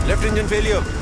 Left engine failure.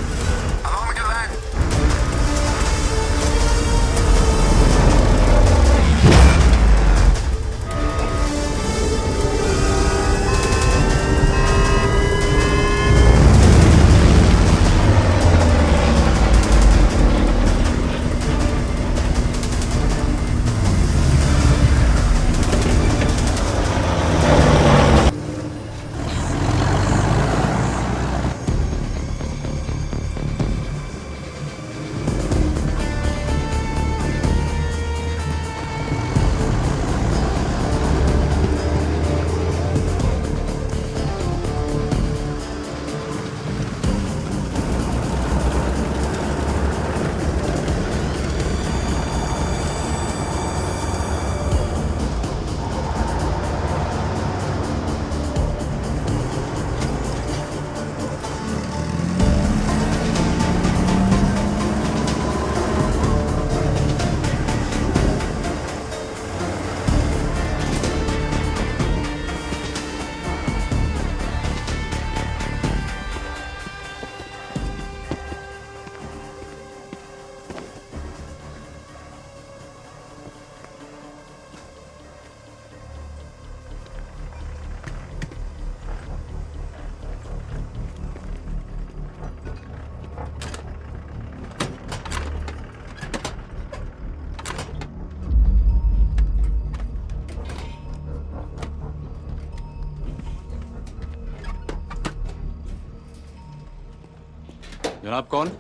जनाब कौन?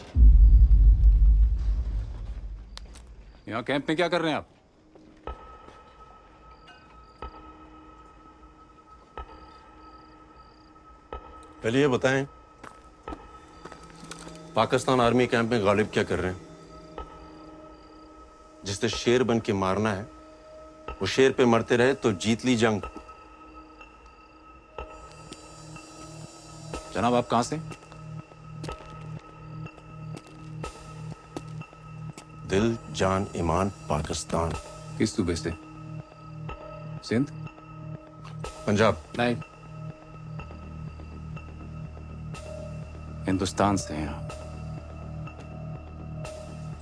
यहाँ कैंप में क्या कर रहे हैं आप? पहले ये बताएं, पाकिस्तान आर्मी कैंप में गालिब क्या कर रहे हैं? जिससे शेर बन के मारना है वो शेर पे मरते रहे तो जीत ली जंग। जनाब आप कहाँ से? दिल जान ईमान पाकिस्तान। किस सूबे से? सिंध? पंजाब। नहीं, हिंदुस्तान से हैं आप।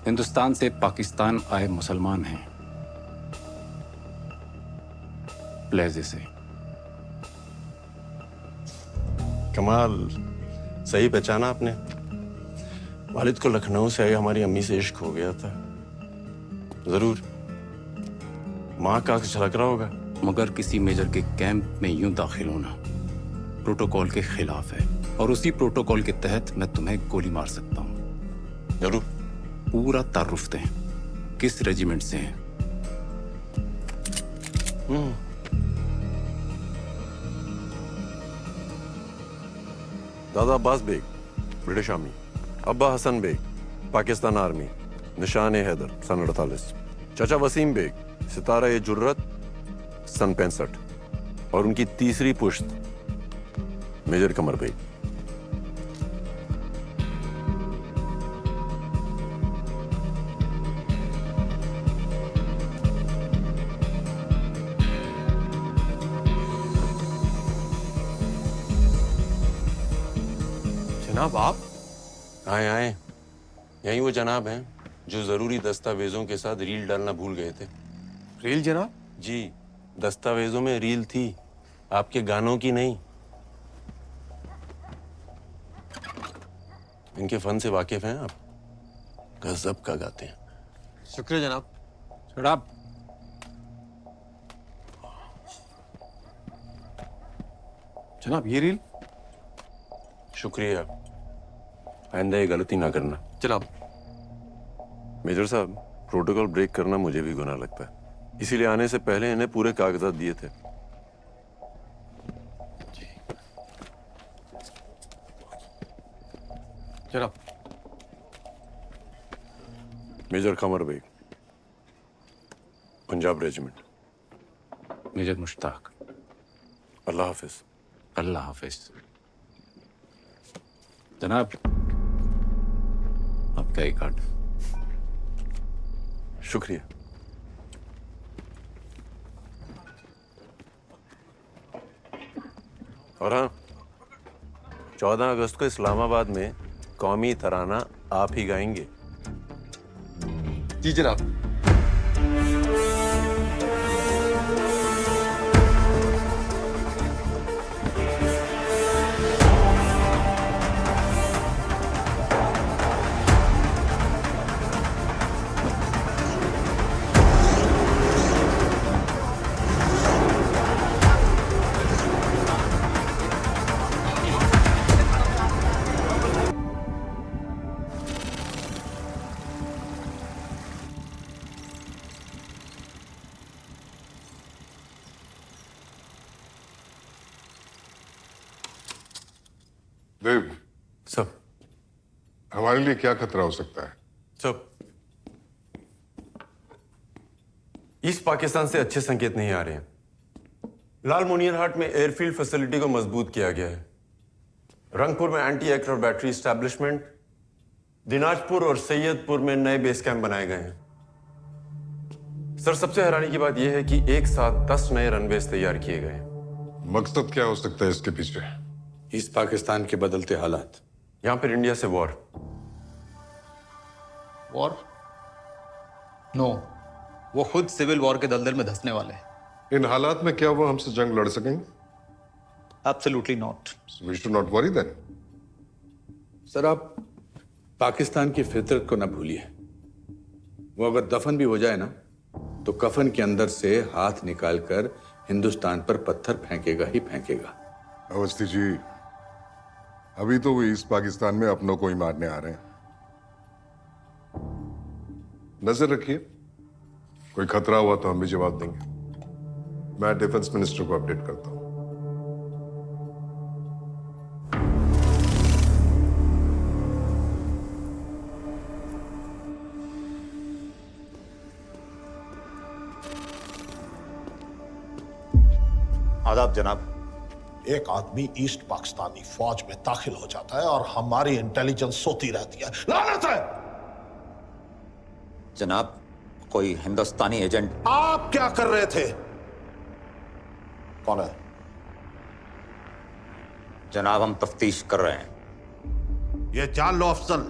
हिंदुस्तान से पाकिस्तान आए मुसलमान हैं, प्लेजे से। कमाल, सही पहचाना आपने। वालिद को लखनऊ से आई हमारी अम्मी से इश्क हो गया था। जरूर माँ का छलक रहा होगा। मगर किसी मेजर के कैंप में यूं दाखिल होना प्रोटोकॉल के खिलाफ है, और उसी प्रोटोकॉल के तहत मैं तुम्हें गोली मार सकता हूं। जरूर। पूरा तारुफ दें, किस रेजिमेंट से हैं? दादा अब्बास बेग, ब्रिटिश आर्मी। अब्बा हसन बेग, पाकिस्तान आर्मी, निशान हैदर, सन 48। चाचा वसीम बेग, सितारा ए जुर्रत, सन 65। और उनकी तीसरी पुश्त मेजर कमर बेग। जनाब आप? आए आए, यही वो जनाब हैं जो जरूरी दस्तावेजों के साथ रील डालना भूल गए थे। रील जनाब? जी, दस्तावेजों में रील थी, आपके गानों की नहीं। इनके फन से वाकिफ हैं आप? गजब का गाते हैं। शुक्रिया जनाब। जनाब जनाब ये रील? शुक्रिया, आइंदा ये गलती ना करना। जनाब। मेजर साहब, प्रोटोकॉल ब्रेक करना मुझे भी गुनाह लगता है, इसीलिए आने से पहले इन्हें पूरे कागजात दिए थे। जनाब। Major Qamar Baig, Punjab regiment. Major Mushtaq. अल्लाह हाफिज। अल्लाह हाफिज। जनाब आपका एक कार्ड। शुक्रिया। और हाँ, 14 अगस्त को इस्लामाबाद में कौमी तराना आप ही गाएंगे। जी जनाब। देव, सब हमारे लिए क्या खतरा हो सकता है? सब ईस्ट पाकिस्तान से अच्छे संकेत नहीं आ रहे हैं। लाल मुनियर हाट में एयरफील्ड फैसिलिटी को मजबूत किया गया है। रंगपुर में anti aircraft battery establishment, Dinajpur और सैयदपुर में नए बेस कैंप बनाए गए हैं। सर, सबसे हैरानी की बात यह है कि एक साथ 10 नए रनवेज तैयार किए गए हैं। मकसद क्या हो सकता है इसके पीछे? ईस्ट पाकिस्तान के बदलते हालात। यहां पर इंडिया से वॉर। वॉर? नो, वो खुद सिविल वॉर के दलदल में धंसने वाले हैं। इन हालात में क्या वो हमसे जंग लड़ सकेंगे? Absolutely not. We should not worry then. Sir, आप पाकिस्तान की फितरत को न भूलिए। वो अगर दफन भी हो जाए ना, तो कफन के अंदर से हाथ निकालकर हिंदुस्तान पर पत्थर फेंकेगा ही फेंकेगा। अवस्थी जी, अभी तो वो ईस्ट पाकिस्तान में अपनों को ही मारने आ रहे हैं। नजर रखिए, कोई खतरा हुआ तो हम भी जवाब देंगे। मैं डिफेंस मिनिस्टर को अपडेट करता हूं। आदाब जनाब। एक आदमी ईस्ट पाकिस्तानी फौज में दाखिल हो जाता है और हमारी इंटेलिजेंस सोती रहती है। लानत है! जनाब, कोई हिंदुस्तानी एजेंट। आप क्या कर रहे थे? कौन है? जनाब, हम तफ्तीश कर रहे हैं। ये जान लो अफजल,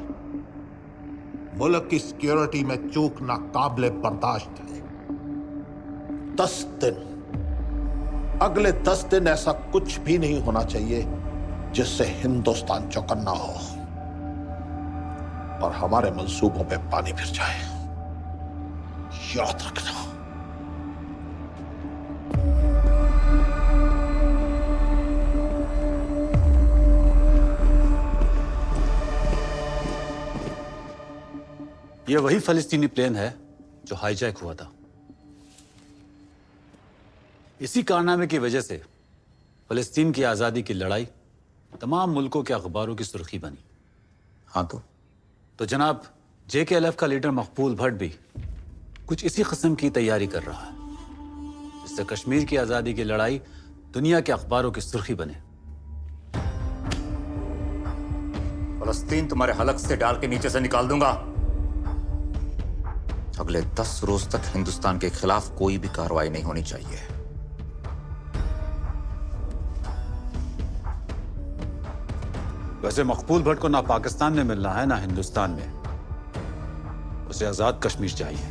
मुल्क की सिक्योरिटी में चूक नाकाबिले बर्दाश्त है। 10 दिन, अगले 10 दिन ऐसा कुछ भी नहीं होना चाहिए जिससे हिंदुस्तान चौकन्ना हो और हमारे मंसूबों पे पानी फिर जाए। याद रखना। यह वही फलस्तीनी प्लेन है जो हाईजैक हुआ था। इसी कारनामे की वजह से फलस्तीन की आज़ादी की लड़ाई तमाम मुल्कों के अखबारों की सुर्खी बनी। हाँ तो जनाब, JKLF का लीडर मकबूल भट्ट भी कुछ इसी किस्म की तैयारी कर रहा है, जिससे कश्मीर की आज़ादी की लड़ाई दुनिया के अखबारों की सुर्खी बने। फलस्तीन तुम्हारे हलक से डाल के नीचे से निकाल दूंगा। अगले 10 रोज तक हिंदुस्तान के खिलाफ कोई भी कार्रवाई नहीं होनी चाहिए। वैसे मकबूल भट्ट को ना पाकिस्तान में मिलना है ना हिंदुस्तान में। उसे आजाद कश्मीर चाहिए।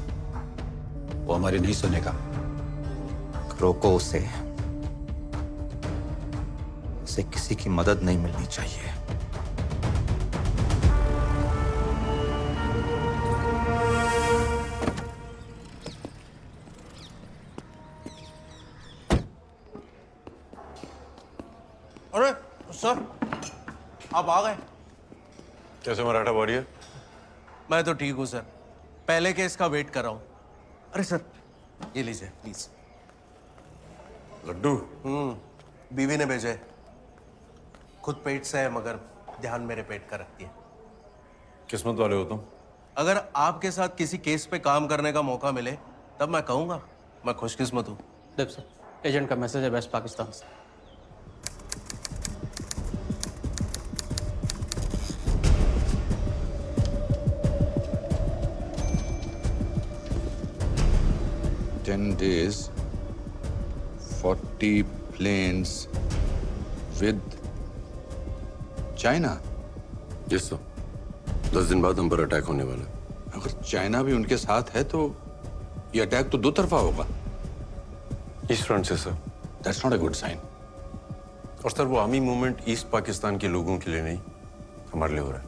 वो हमारी नहीं सुनेगा। रोको उसे। उसे किसी की मदद नहीं मिलनी चाहिए। अरे सर, आप आ गए? कैसे मराठा वॉरियर? मैं तो ठीक हूँ सर, पहले केस का वेट कर रहा हूँ। अरे सर, ये लीजिए प्लीज। लड्डू? बीवी ने भेजे। खुद पेट से है मगर ध्यान मेरे पेट का रखती है। किस्मत वाले हो तुम। अगर आपके साथ किसी केस पे काम करने का मौका मिले तब मैं कहूंगा मैं खुशकिस्मत हूँ। देव सर, एजेंट का मैसेज है वेस्ट पाकिस्तान से। days, 40 planes with China? Yes sir, 10 दिन बाद हम पर अटैक होने वाला है। अगर चाइना भी उनके साथ है तो ये अटैक तो दो तरफा होगा। ईस्ट फ्रंट से sir. That's not a good sign. और सर वो आर्मी मूवमेंट ईस्ट पाकिस्तान के लोगों के लिए नहीं, हमारे लिए हो रहा है।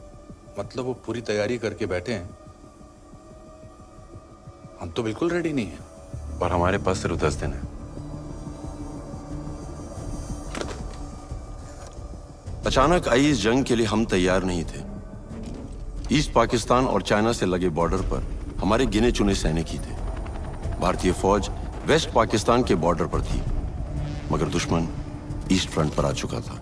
मतलब वो पूरी तैयारी करके बैठे हैं, हम तो बिल्कुल रेडी नहीं हैं। और हमारे पास सिर्फ 10 दिन है। अचानक आई इस जंग के लिए हम तैयार नहीं थे। ईस्ट पाकिस्तान और चाइना से लगे बॉर्डर पर हमारे गिने चुने सैनिक ही थे। भारतीय फौज वेस्ट पाकिस्तान के बॉर्डर पर थी, मगर दुश्मन ईस्ट फ्रंट पर आ चुका था।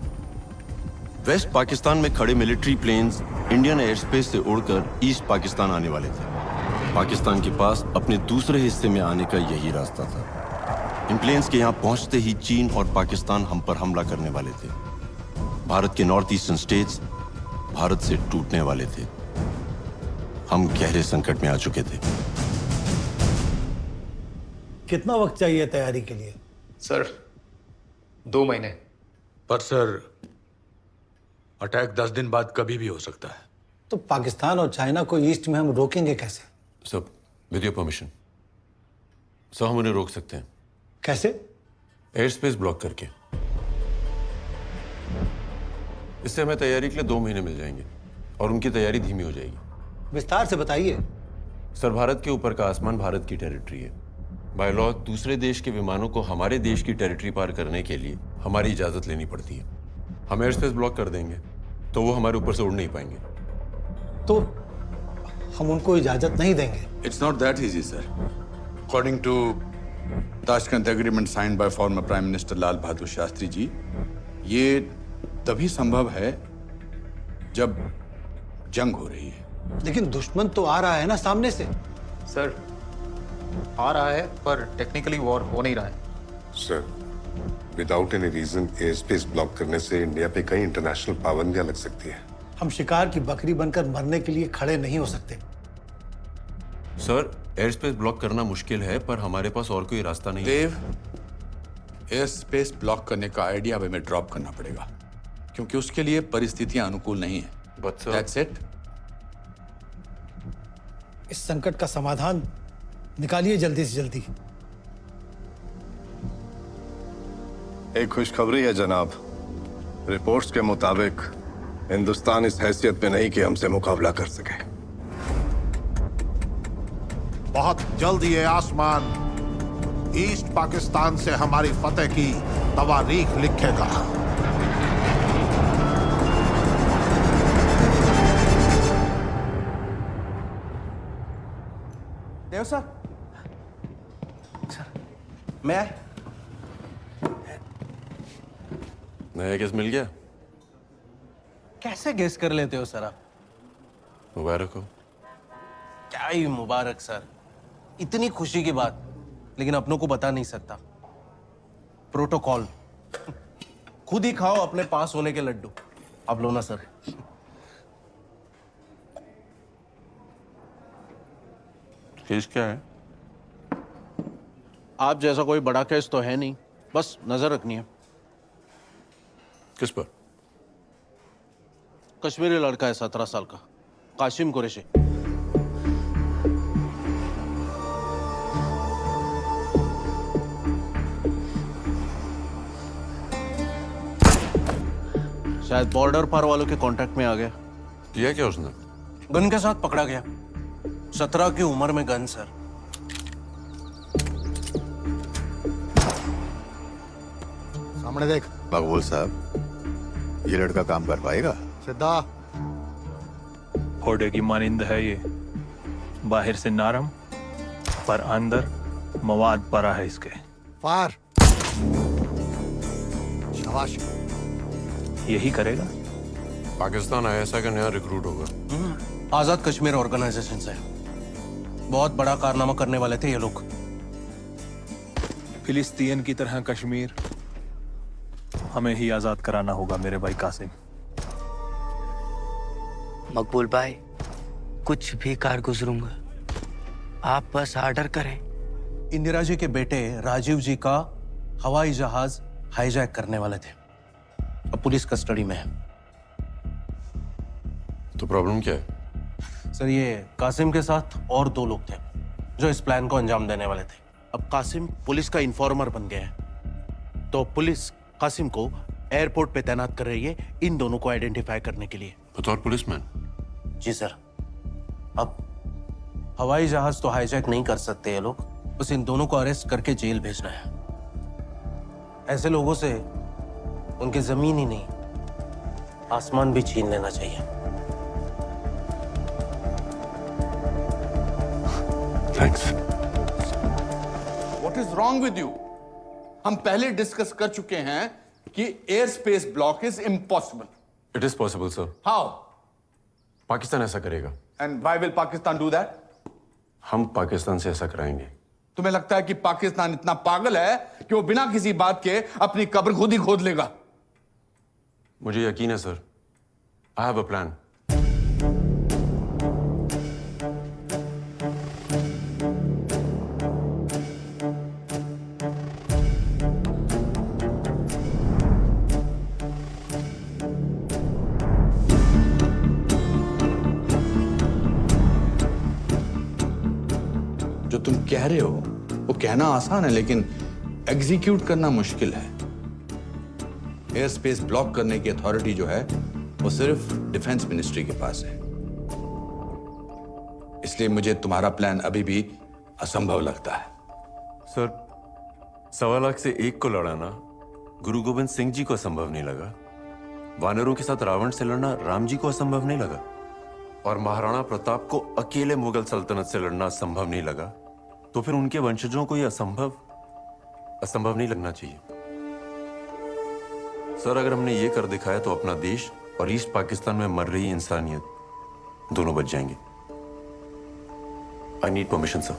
वेस्ट पाकिस्तान में खड़े military planes Indian air space से उड़कर ईस्ट पाकिस्तान आने वाले थे। पाकिस्तान के पास अपने दूसरे हिस्से में आने का यही रास्ता था। इन प्लेन्स के यहाँ पहुंचते ही चीन और पाकिस्तान हम पर हमला करने वाले थे। भारत के नॉर्थ ईस्टर्न स्टेट्स भारत से टूटने वाले थे। हम गहरे संकट में आ चुके थे। कितना वक्त चाहिए तैयारी के लिए? सर 2 महीने। पर सर अटैक 10 दिन बाद कभी भी हो सकता है। तो पाकिस्तान और चाइना को ईस्ट में हम रोकेंगे कैसे? सब विद योर परमिशन सर, हम उन्हें रोक सकते हैं। कैसे? एयर स्पेस ब्लॉक करके। इससे हमें तैयारी के लिए 2 महीने मिल जाएंगे और उनकी तैयारी धीमी हो जाएगी। विस्तार से बताइए। सर, भारत के ऊपर का आसमान भारत की टेरिटरी है। बाय लॉ दूसरे देश के विमानों को हमारे देश की टेरिटरी पार करने के लिए हमारी इजाजत लेनी पड़ती है। हम एयर स्पेस ब्लॉक कर देंगे तो वो हमारे ऊपर से उड़ नहीं पाएंगे। तो हम उनको इजाजत नहीं देंगे? It's not that easy sir. According to Tashkent agreement signed by former prime minister Lal Bahadur Shastri ji, ये तभी संभव है जब जंग हो रही है। लेकिन दुश्मन तो आ रहा है ना सामने से। सर आ रहा है पर टेक्निकली वॉर हो नहीं रहा है। Sir, without any reason air space block करने से इंडिया पे कई इंटरनेशनल पाबंदियां लग सकती है। हम शिकार की बकरी बनकर मरने के लिए खड़े नहीं हो सकते। सर, एयर स्पेस ब्लॉक करना मुश्किल है पर हमारे पास और कोई रास्ता नहीं है। देव, एयर स्पेस ब्लॉक करने का आइडिया हमें ड्रॉप करना पड़ेगा क्योंकि उसके लिए परिस्थितियां अनुकूल नहीं है। But sir- That's it. इस संकट का समाधान निकालिए जल्दी से जल्दी। एक खुशखबरी है जनाब। रिपोर्ट्स के मुताबिक हिंदुस्तान इस हैसियत में नहीं कि हमसे मुकाबला कर सके। बहुत जल्द ये आसमान ईस्ट पाकिस्तान से हमारी फतेह की तवारीख लिखेगा। देव सर, मैं नया केस मिल गया? कैसे गेस कर लेते हो सर आप? मुबारक हो। क्या ही मुबारक सर, इतनी खुशी की बात, लेकिन अपनों को बता नहीं सकता। प्रोटोकॉल। खुद ही खाओ अपने पास होने के लड्डू। आप लो ना सर। केस क्या है? आप जैसा कोई बड़ा केस तो है नहीं, बस नजर रखनी है। किस पर? कश्मीरी लड़का है 17 साल का, काशिम कुरैशी। शायद बॉर्डर पार वालों के कांटेक्ट में आ गया। किया क्या उसने? गन के साथ पकड़ा गया। 17 की उम्र में गन सर। सामने देख। मकबूल साहब, ये लड़का काम कर पाएगा? सिद्धा। घोड़े की मानिंद है ये, बाहर से नरम पर अंदर मवाद परा है इसके। फार। शाबाश। यही करेगा। पाकिस्तान आईएसआई का नया रिक्रूट होगा। आजाद कश्मीर ऑर्गेनाइजेशन से। बहुत बड़ा कारनामा करने वाले थे ये लोग। फिलिस्तीन की तरह कश्मीर हमें ही आजाद कराना होगा मेरे भाई कासिम। मकबूल भाई, कुछ भी कार गुजरूंगा, आप बस ऑर्डर करें। इंदिरा जी के बेटे राजीव जी का हवाई जहाज हाईजैक करने वाले थे, अब पुलिस कस्टडी में है। तो प्रॉब्लम क्या है? सर ये कासिम के साथ और 2 लोग थे जो इस प्लान को अंजाम देने वाले थे। अब कासिम पुलिस का इन्फॉर्मर बन गया है, तो पुलिस कासिम को एयरपोर्ट पे तैनात कर रही है इन दोनों को आइडेंटिफाई करने के लिए। बतौर पुलिसमैन? जी सर। अब हवाई जहाज तो हाईजैक नहीं कर सकते ये लोग, बस इन दोनों को अरेस्ट करके जेल भेजना है। ऐसे लोगों से उनकी जमीन ही नहीं आसमान भी छीन लेना चाहिए। Thanks. What is wrong with you? हम पहले डिस्कस कर चुके हैं कि air space block is impossible. It is possible sir. How? Pakistan ऐसा करेगा। And why will Pakistan do that? हम पाकिस्तान से ऐसा कराएंगे। तुम्हें लगता है कि पाकिस्तान इतना पागल है कि वो बिना किसी बात के अपनी कब्र खुद ही खोद लेगा? मुझे यकीन है sir. I have a plan. जो तुम कह रहे हो वो कहना आसान है, लेकिन एग्जीक्यूट करना मुश्किल है। एयर स्पेस ब्लॉक करने की अथॉरिटी जो है वो सिर्फ डिफेंस मिनिस्ट्री के पास है। इसलिए मुझे तुम्हारा प्लान अभी भी असंभव लगता है। सर, 1.25 लाख से 1 को लड़ाना गुरु गोविंद सिंह जी को असंभव नहीं लगा। वानरों के साथ रावण से लड़ना राम जी को असंभव नहीं लगा। और महाराणा प्रताप को अकेले मुगल सल्तनत से लड़ना संभव नहीं लगा, तो फिर उनके वंशजों को यह असंभव नहीं लगना चाहिए। सर, अगर हमने ये कर दिखाया तो अपना देश और ईस्ट पाकिस्तान में मर रही इंसानियत दोनों बच जाएंगे। I need permission sir.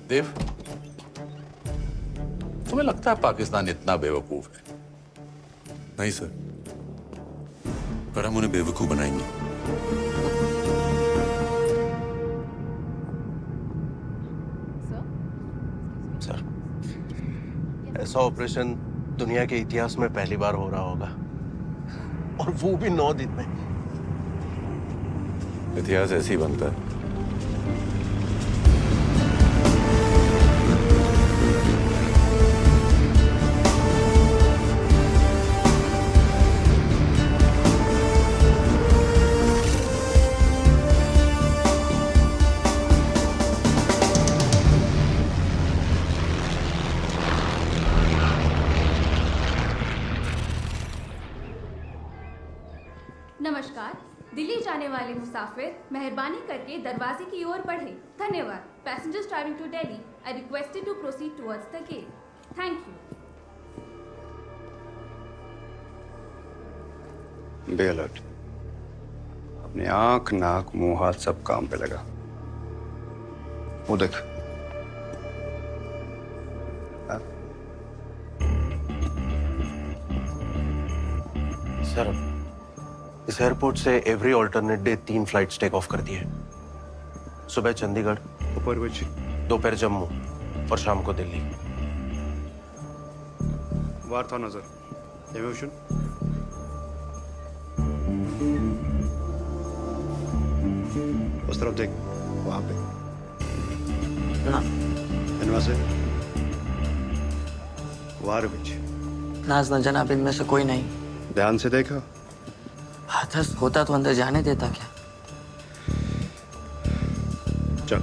Dev, तुम्हें लगता है पाकिस्तान इतना बेवकूफ है? नहीं सर, पर हम उन्हें बेवकूफ बनाएंगे। सर, ऐसा ऑपरेशन दुनिया के इतिहास में पहली बार हो रहा होगा, और वो भी 9 दिन में। इतिहास ऐसे ही बनता है। नमस्कार। दिल्ली जाने वाले मुसाफिर मेहरबानी करके दरवाजे की ओर बढ़ें। धन्यवाद। Passengers travelling to Delhi I requested to proceed towards the gate. Thank you. Be alert. अपनी आंख, नाक, मुंह, हाथ सब काम पे लगा। वो देख। सर, इस एयरपोर्ट से every alternate day 3 flights take off कर दिए। सुबह चंडीगढ़, दोपहर जम्मू और शाम को दिल्ली। वार था नजर। इमोशन। उस तरफ देख, वहां पे इनमें से वार बिच। नाज़ न जनाब, इनमें से कोई नहीं। ध्यान से देखा। हाथस होता तो अंदर जाने देता क्या? चल।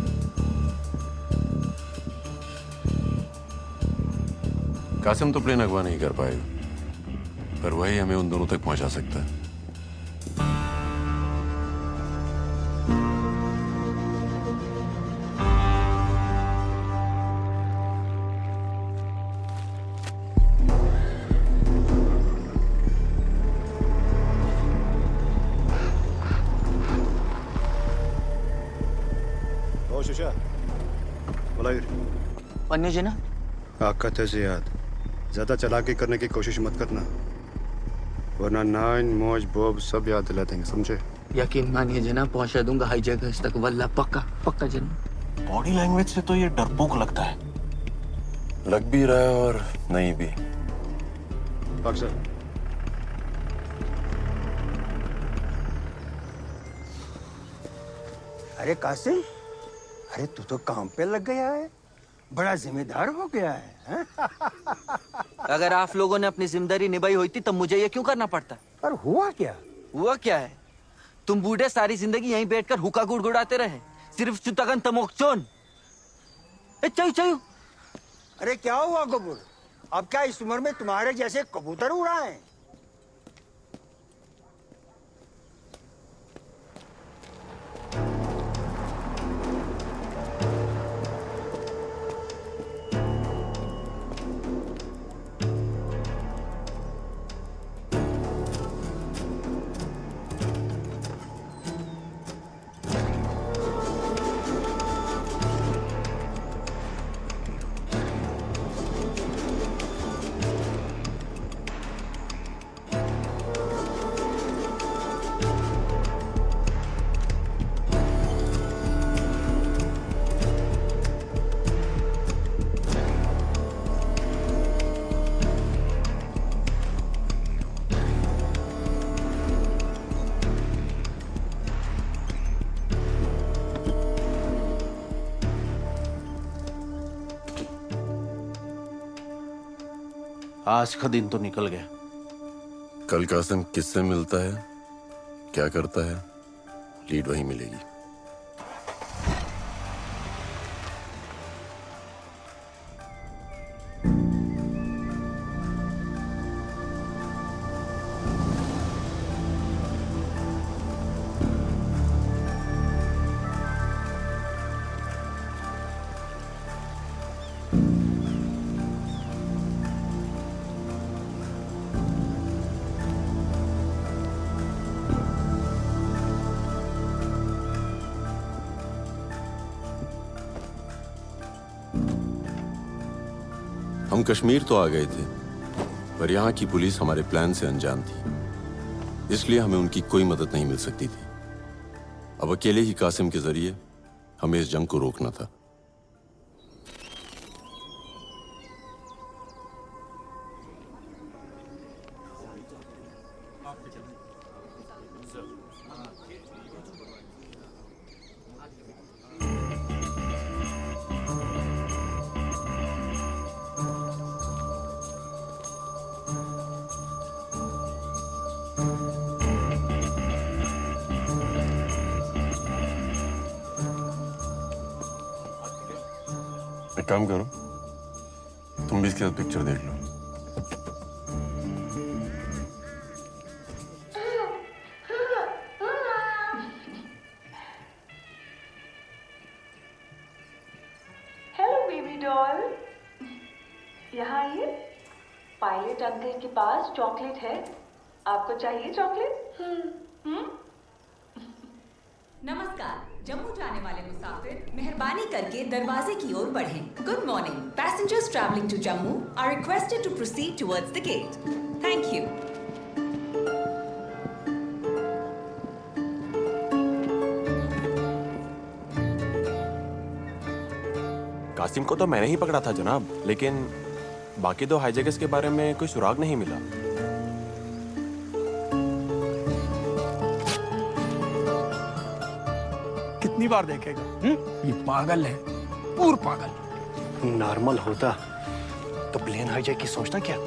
कासिम तो प्लेन अगवा नहीं कर पाएगा, पर वही हमें उन दोनों तक पहुंचा सकता है। पन्नी जी ना, ताकत है जियाद। ज्यादा चालाकी करने की कोशिश मत करना, वरना नाइन, मौज, बॉब सब याद दिला देंगे, समझे? यकीन मानिए जनाब, पहुंचा दूंगा हाई जगह तक। वल्ला पक्का पक्का जनाब। बॉडी लैंग्वेज से तो ये डरपोक लगता है, लग भी रहा है और नहीं भी। अक्सर अरे कासिम, अरे तू तो काम पे लग गया है, बड़ा जिम्मेदार हो गया है, हैं? अगर आप लोगों ने अपनी जिम्मेदारी निभाई होती तब मुझे ये क्यों करना पड़ता? पर हुआ क्या? हुआ क्या है? तुम बूढ़े सारी जिंदगी यहीं बैठकर हुक्का गुड़गुड़ाते रहे, सिर्फ चुतगन तमोकचोन। चयू चयू। अरे क्या हुआ कबूर? अब क्या इस उम्र में तुम्हारे जैसे कबूतर उड़ाएं? आज का दिन तो निकल गया। कल कासिम किससे मिलता है, क्या करता है, लीड वही मिलेगी। हम कश्मीर तो आ गए थे, पर यहाँ की पुलिस हमारे प्लान से अनजान थी, इसलिए हमें उनकी कोई मदद नहीं मिल सकती थी। अब अकेले ही कासिम के जरिए हमें इस जंग को रोकना था। एक काम करो, तुम भी इसके साथ पिक्चर देख लो। हेलो बेबी डॉल, यहाँ आइए। पायलट अंकल के पास चॉकलेट है, आपको चाहिए चॉकलेट? नमस्कार। जम्मू जाने वाले मुसाफिर मेहरबानी करके दरवाजे की ओर बढ़ें। Good morning. Passengers travelling to Jammu are requested to proceed towards the gate. Thank you. Kasim को तो मैंने ही पकड़ा था जनाब, लेकिन बाकी दो हाईजैकर्स के बारे में कोई सुराग नहीं मिला। कितनी बार देखेगा? ये पागल है, पूर पागल। नॉर्मल होता तो प्लेन हाईजैक की सोचना क्या?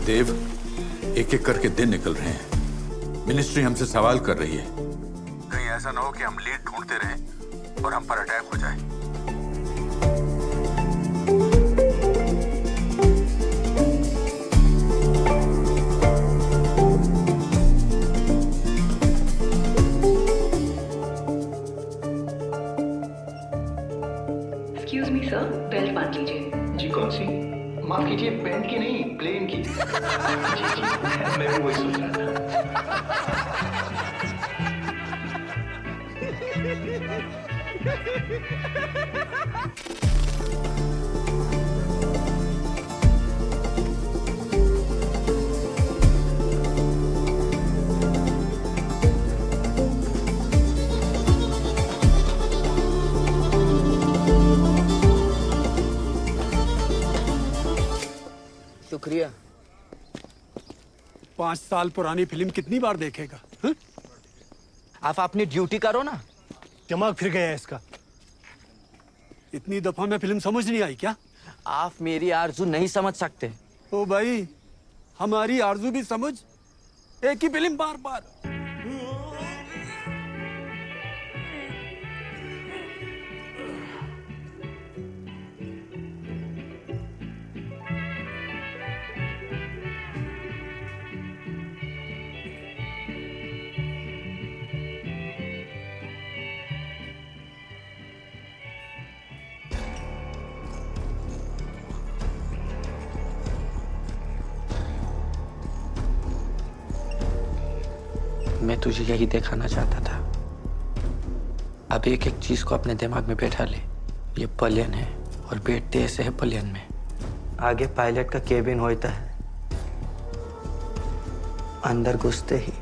देव, एक एक करके दिन निकल रहे हैं। मिनिस्ट्री हमसे सवाल कर रही है। कहीं ऐसा ना हो कि हम लीड ढूंढते रहें और हम पर अटैक हो जाए। शुक्रिया। 5 साल पुरानी फिल्म कितनी बार देखेगा? हा? आप अपनी ड्यूटी करो ना। दिमाग फिर गया है इसका। इतनी दफा में फिल्म समझ नहीं आई क्या? आप मेरी आरज़ू नहीं समझ सकते। ओ भाई, हमारी आरज़ू भी समझ। एक ही फिल्म बार बार। मैं तुझे यही दिखाना चाहता था। अब एक एक चीज को अपने दिमाग में बैठा ले। ये प्लेन है और बैठते ऐसे है प्लेन में। आगे पायलट का केबिन होता है। अंदर घुसते ही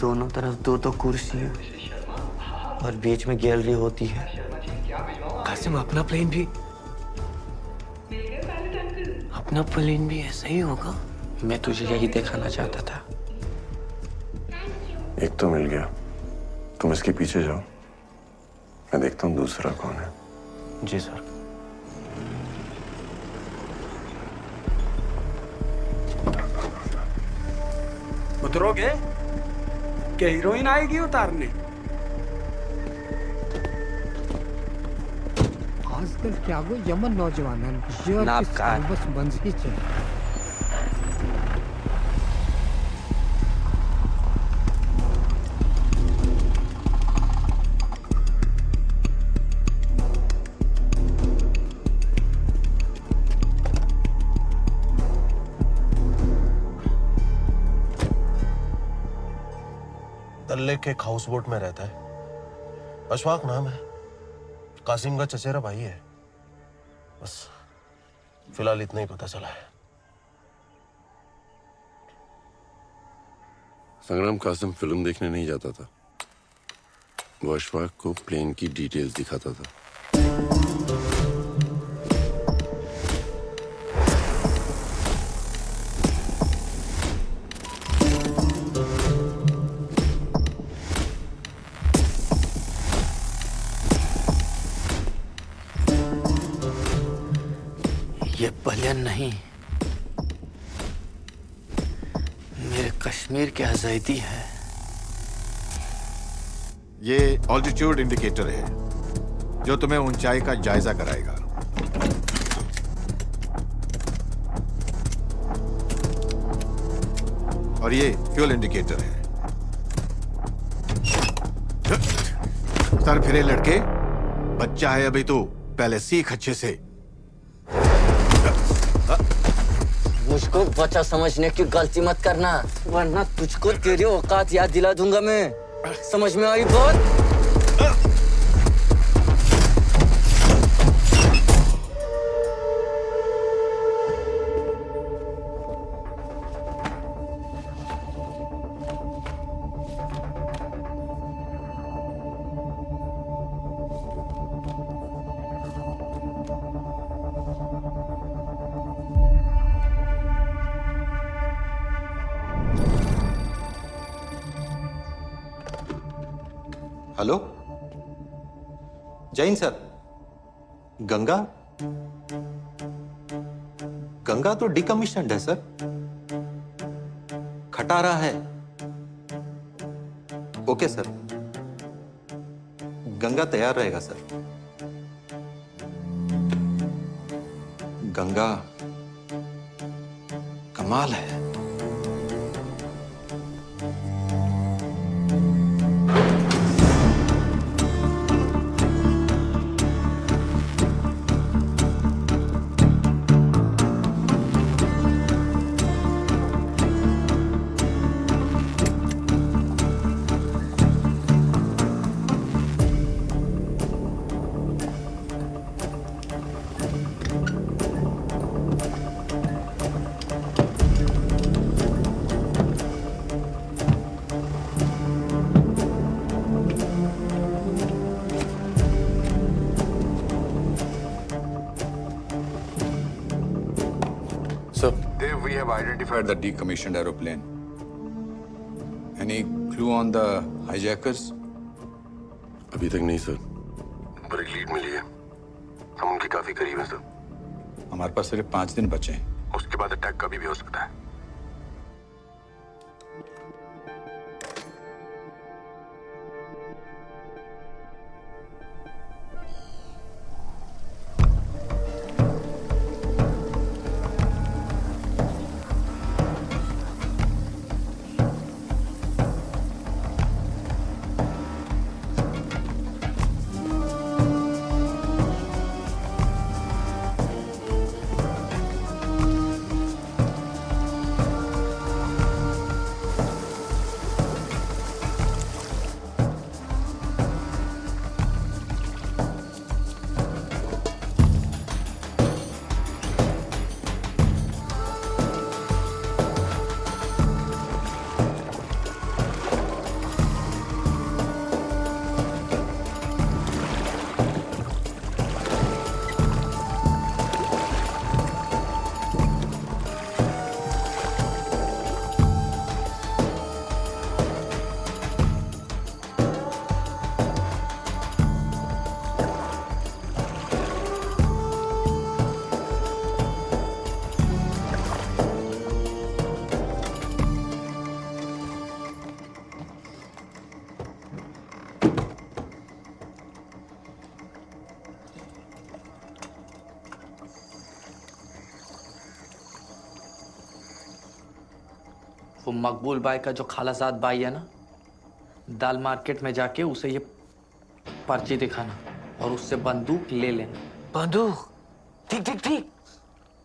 दोनों तरफ दो कुर्सियां और बीच में गैलरी होती है। कासिम, अपना प्लेन भी ऐसा ही होगा। मैं तुझे यही दिखाना चाहता था। एक तो मिल गया, तुम इसके पीछे जाओ, मैं देखता हूँ दूसरा कौन है। जी सर। उतरोगे क्या? हीरोइन आएगी उतारने। आजकल क्या गो यमन नौजवान बस बंजी છે। डल लेक के एक हाउस बोट में रहता है। अशफाक नाम है। कासिम का चचेरा भाई है। बस फिलहाल इतना ही पता चला है। संग्राम कासिम फिल्म देखने नहीं जाता था, वो अशफाक को प्लेन की डिटेल्स दिखाता था। ये प्लेन नहीं, मेरे कश्मीर की आजादी है। ये ऑल्टीट्यूड इंडिकेटर है जो तुम्हें ऊंचाई का जायजा कराएगा। और ये फ्यूल इंडिकेटर है। सर फिरे लड़के, बच्चा है अभी तो, पहले सीख अच्छे से। मुझको बच्चा समझने की गलती मत करना, वरना तुझको तेरी औकात याद दिला दूंगा मैं। समझ में आई बात? हेलो जैन सर, गंगा तो डिकमीशन्ड है सर, खटारा है। ओके सर, गंगा तैयार रहेगा सर। गंगा कमाल है। have identified the decommissioned aeroplane. Any clue on the hijackers? अभी तक नहीं सर, पर एक लीड मिली है। हम उनके काफी करीब हैं सर। हमारे पास सिर्फ 5 दिन बचे हैं। उसके बाद अटैक कभी भी हो सकता है। वो मकबूल भाई का जो खालाजाद भाई है ना, दाल मार्केट में जाके उसे ये पर्ची दिखाना और उससे बंदूक ले लेना। बंदूक? ठीक ठीक ठीक।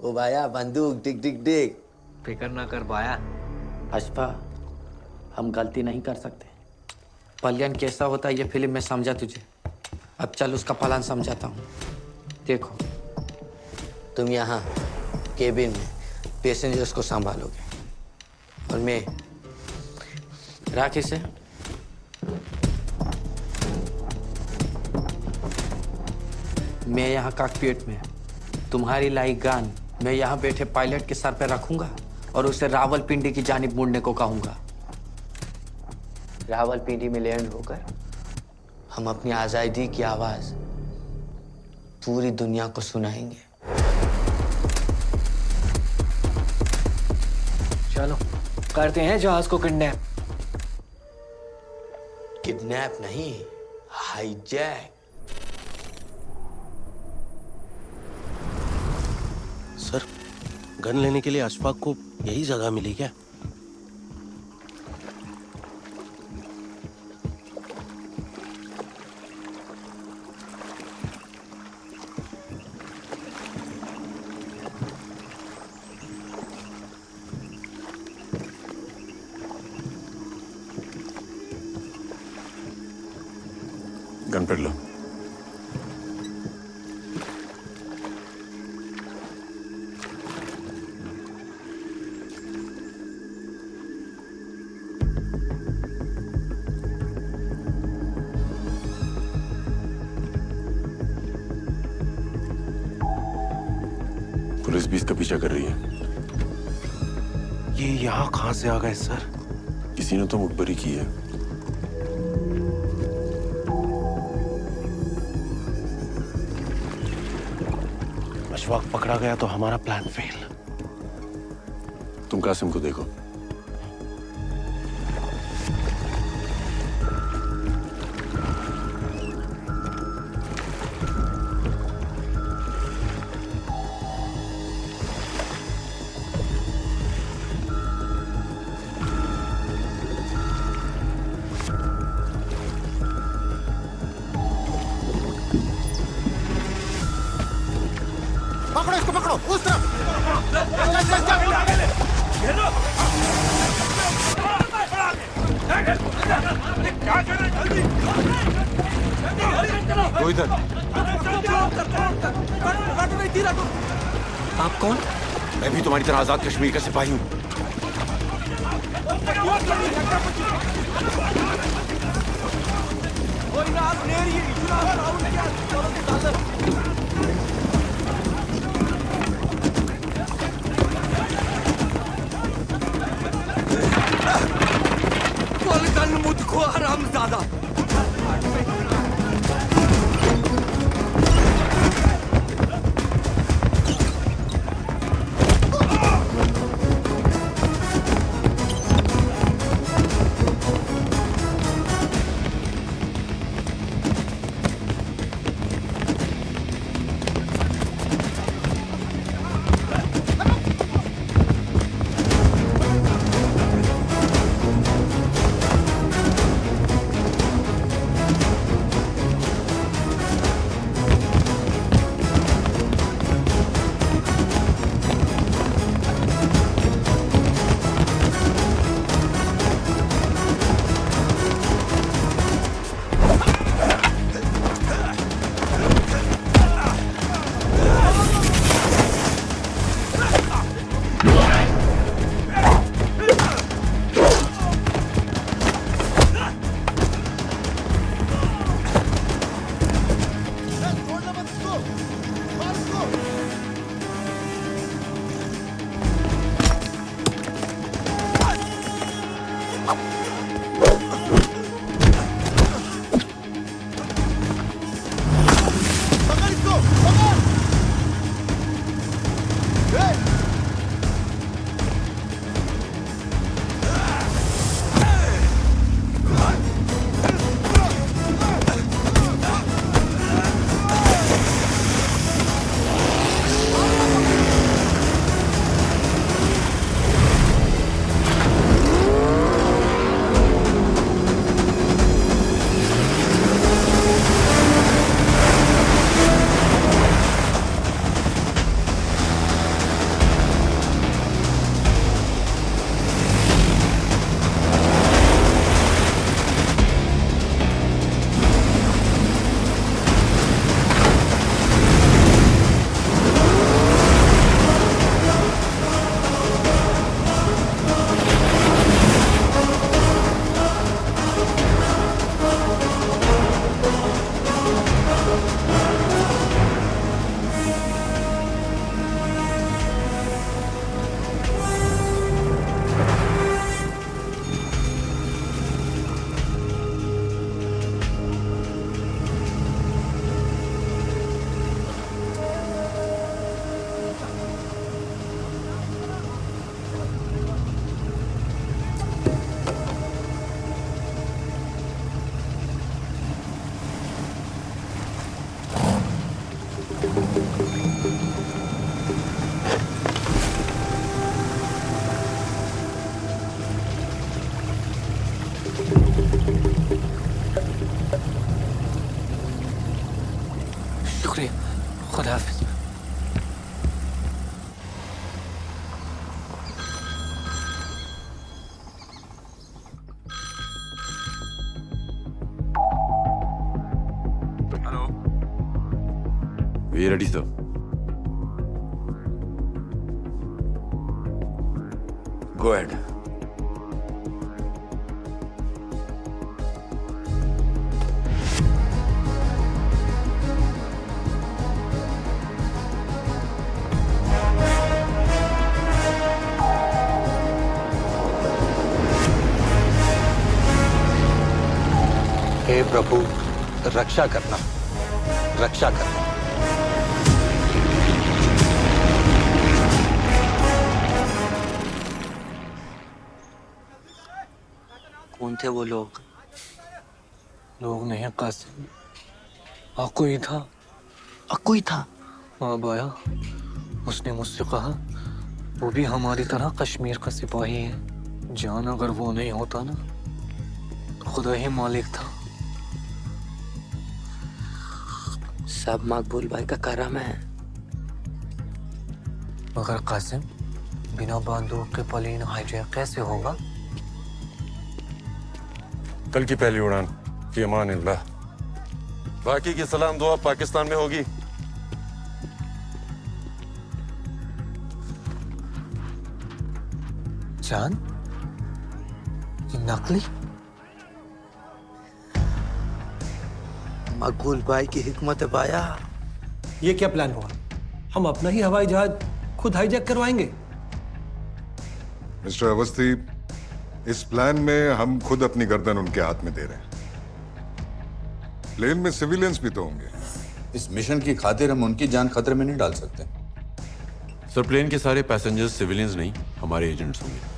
ओ भाया बंदूक टिक टिक टिक। फिक्र ना कर भाया। अशफा, हम गलती नहीं कर सकते। पलियन कैसा होता है ये फिल्म में समझा तुझे। अब चल उसका प्लान समझाता हूँ। देखो, तुम यहाँ केबिन में पैसेंजर्स को संभालोगे और मैं राखी से मैं यहाँ कॉकपिट में तुम्हारी लाई गन मैं यहाँ बैठे पायलट के सर पे रखूंगा और उसे रावलपिंडी की जानिब मुड़ने को कहूंगा। रावलपिंडी में लैंड होकर हम अपनी आजादी की आवाज पूरी दुनिया को सुनाएंगे। चलो करते हैं जहाज को किडनैप। किडनैप नहीं, हाईजैक। सर, गन लेने के लिए अशफाक को यही जगह मिली क्या? गन पकड़ लो। पुलिस भी इसका पीछा कर रही है। ये यहाँ कहाँ से आ गए सर? किसी ने तो मुखबरी की है। अशफाक पकड़ा गया तो हमारा प्लान फेल। तुम कासिम को देखो। पकड़ो इसको, पकड़ो उस तरफ। वो इधर। आप कौन? मैं भी तुम्हारी तरह आजाद कश्मीर का सिपाही हूँ। मुझको हरामजादा। शुक्रिया, खुदा हाफिज। We ready, sir? Go ahead. हे प्रभु, रक्षा करना, रक्षा करना। कौन थे वो लोग? लोग नहीं, कासिम। अक्कू ही था। अक्कू ही था? हाँ बाया, उसने मुझसे कहा वो भी हमारी तरह कश्मीर का सिपाही है। जान अगर वो नहीं होता ना तो खुदा ही मालिक था। सब मकबूल भाई का करम है। मगर कासिम, बिना बंदूक के प्लेन हाईजैक कैसे होगा? कल की पहली उड़ान फी अमान अल्लाह। बाकी की सलाम दुआ पाकिस्तान में होगी। जान, ये नकली? मकबूल भाई की हिकमत पाया। ये क्या प्लान हुआ? हम अपना ही हवाई जहाज खुद हाईजैक करवाएंगे? मिस्टर अवस्थी, इस प्लान में हम खुद अपनी गर्दन उनके हाथ में दे रहे हैं। प्लेन में सिविलियंस भी तो होंगे। इस मिशन की खातिर हम उनकी जान खतरे में नहीं डाल सकते। सर, प्लेन के सारे पैसेंजर्स सिविलियंस नहीं, हमारे एजेंट्स होंगे।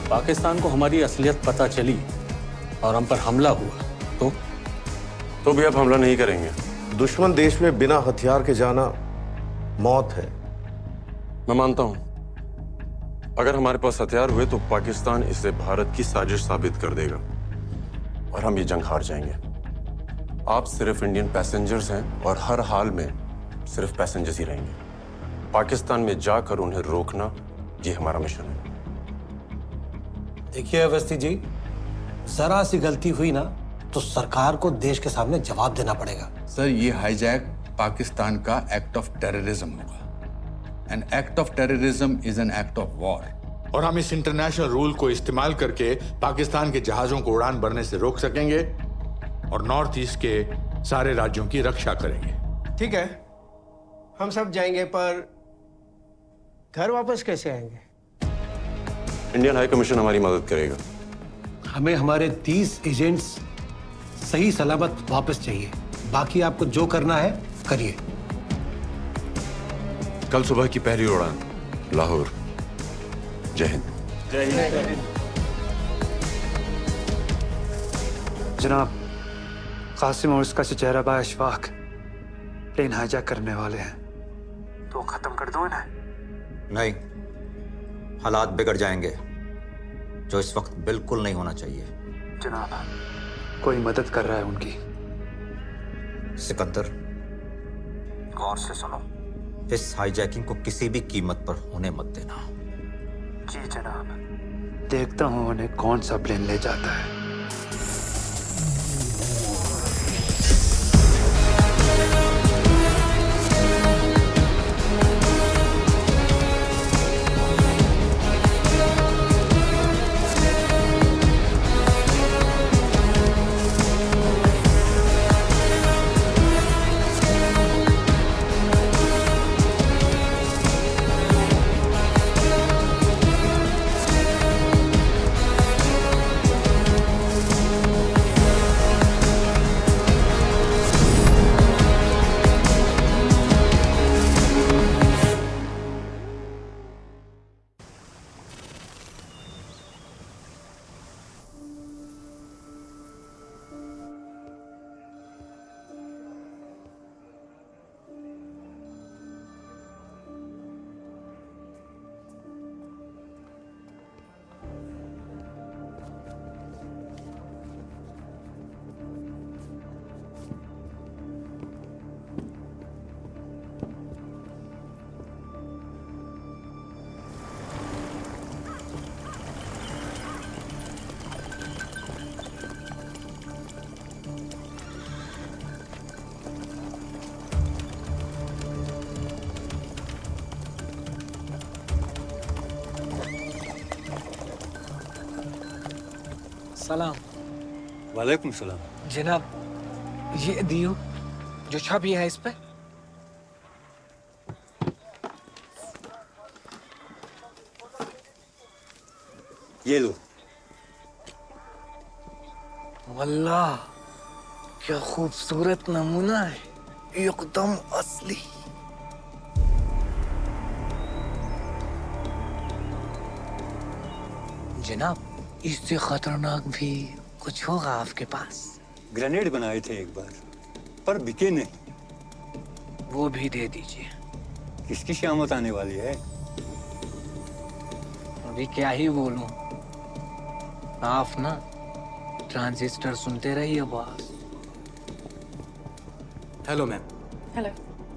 पाकिस्तान को हमारी असलियत पता चली और हम पर हमला हुआ तो भी अब हमला नहीं करेंगे। दुश्मन देश में बिना हथियार के जाना मौत है। मैं मानता हूं, अगर हमारे पास हथियार हुए तो पाकिस्तान इसे भारत की साजिश साबित कर देगा और हम ये जंग हार जाएंगे। आप सिर्फ इंडियन पैसेंजर्स हैं और हर हाल में सिर्फ पैसेंजर्स ही रहेंगे। पाकिस्तान में जाकर उन्हें रोकना, ये हमारा मिशन है। देखिए अवस्थी जी, जरा सी गलती हुई ना तो सरकार को देश के सामने जवाब देना पड़ेगा। सर, ये हाईजैक पाकिस्तान का एक्ट ऑफ टेररिज्म होगा। An act of terrorism is an act of war. और हम इस इंटरनेशनल रूल को इस्तेमाल करके पाकिस्तान के जहाजों को उड़ान भरने से रोक सकेंगे और नॉर्थ ईस्ट के सारे राज्यों की रक्षा करेंगे। ठीक है, हम सब जाएंगे, पर घर वापस कैसे आएंगे? इंडियन हाई कमीशन हमारी मदद करेगा। हमें हमारे 30 एजेंट्स सही सलामत वापस चाहिए। बाकी आपको जो करना है करिए। कल सुबह की पहली उड़ान लाहौर। जय हिंद। जय हिंद। जनाब, कासिम और उसका चचेरा भाई अशफाक प्लेन हाईजैक करने वाले हैं, तो खत्म कर दो इन्हें। नहीं, हालात बिगड़ जाएंगे, जो इस वक्त बिल्कुल नहीं होना चाहिए। जनाब, कोई मदद कर रहा है उनकी। सिकंदर, गौर से सुनो, इस हाईजैकिंग को किसी भी कीमत पर होने मत देना। जी जनाब। देखता हूं उन्हें कौन सा प्लेन ले जाता है। सलाम। वालेकुम सलाम। जनाब, ये दियो जो छवि है इस पे। ये लो। वल्लाह, क्या खूबसूरत नमूना है, एकदम असली। जनाब, इससे खतरनाक भी कुछ होगा आपके पास? ग्रेनेड बनाए थे एक बार, पर बिके नहीं। वो भी दे दीजिए। किसकी शामत आने वाली है? अभी क्या ही बोलूं, आप ना ट्रांजिस्टर सुनते रहिए boss. Hello ma'am. Hello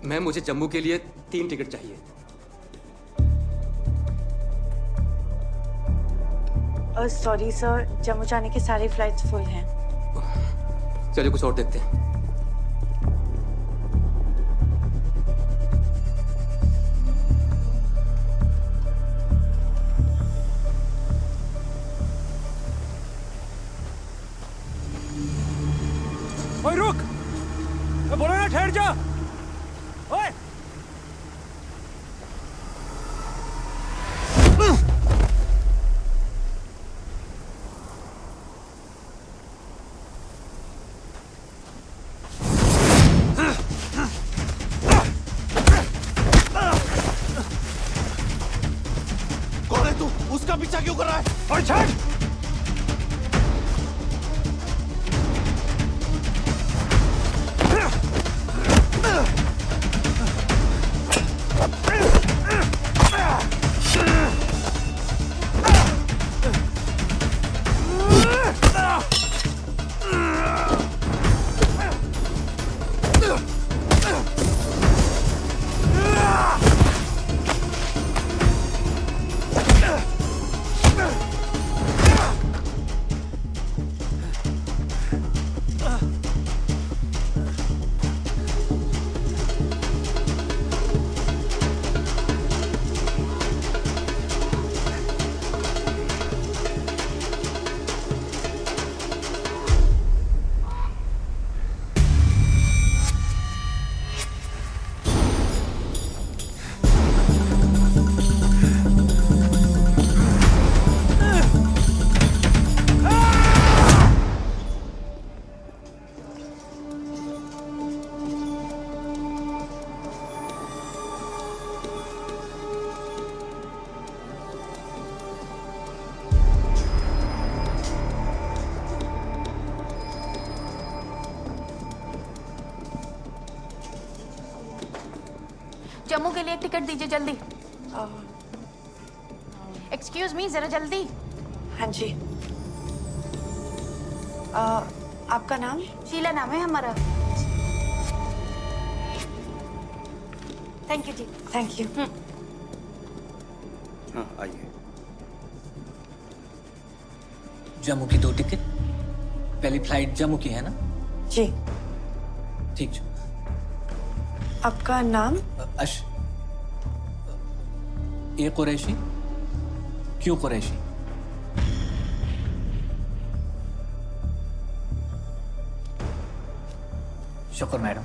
ma'am, मुझे जम्मू के लिए 3 टिकट चाहिए। सॉरी सर, जम्मू जाने की सारी फ्लाइट्स फुल हैं। चलिए कुछ और देखते हैं। उसका पीछा क्यों कर रहा है? और छड़! जम्मू के लिए एक टिकट दीजिए जल्दी। एक्सक्यूज मी, जरा जल्दी। हाँ जी। आपका नाम? शीला नाम है हमारा। Thank you ji. Thank you. हाँ आइए। जम्मू की 2 टिकट। पहली फ्लाइट जम्मू की है ना? जी। ठीक है। आपका नाम? ये कुरैशी? क्यों कुरैशी? शुक्र मैडम।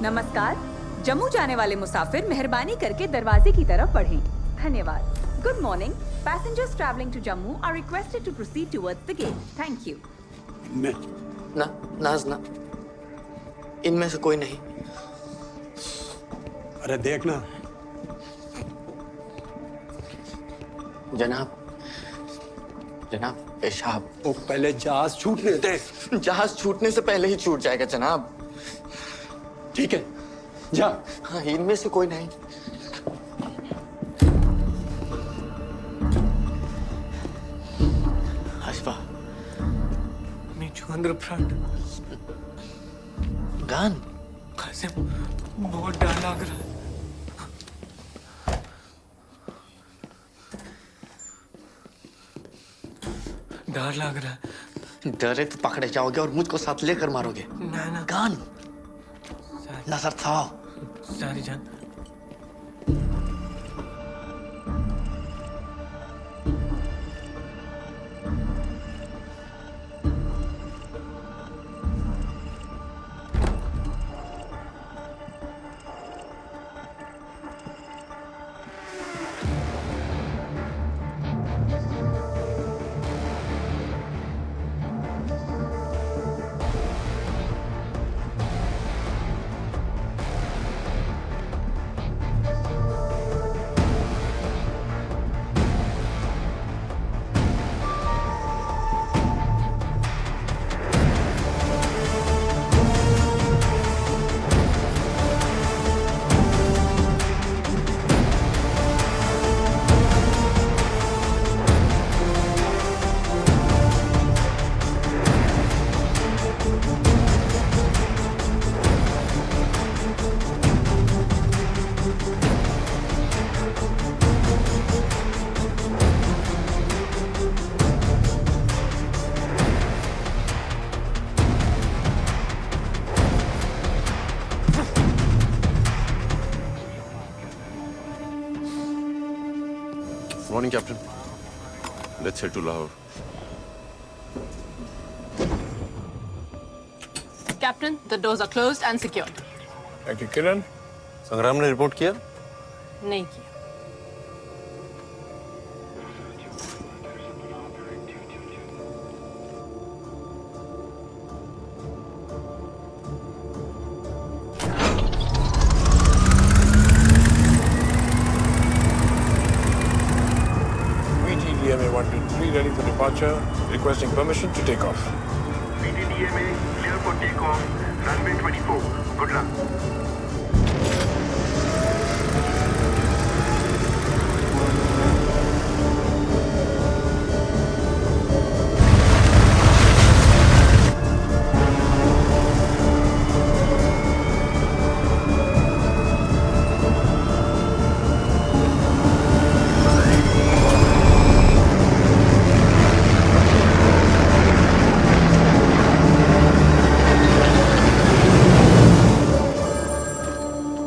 नमस्कार। जम्मू जाने वाले मुसाफिर मेहरबानी करके दरवाजे की तरफ बढ़ें। धन्यवाद। Good morning. Passengers traveling to Jammu are requested to proceed towards the gate. Thank you. नाजना, इनमें से कोई नहीं। अरे देखना। जनाब, जनाब पेशाब। वो पहले जहाज छूटने दे। जहाज छूटने से पहले ही छूट जाएगा जनाब। ठीक है, जा। हाँ, इनमें से कोई नहीं। अंदर फ्रंट गान कैसे बहुत डर लग रहा है। डर लग रहा है। डरे तो पकड़े जाओगे और मुझको साथ लेकर मारोगे। ना ना गान नजर था। सारी जान। Morning, Captain. Let's head to Lahore. Captain, the doors are closed and secured. Thank you, Kiran. संग्राम ने रिपोर्ट किया? नहीं किया। departure, requesting permission to take off. PTDMA clear for takeoff, runway 24. Good luck.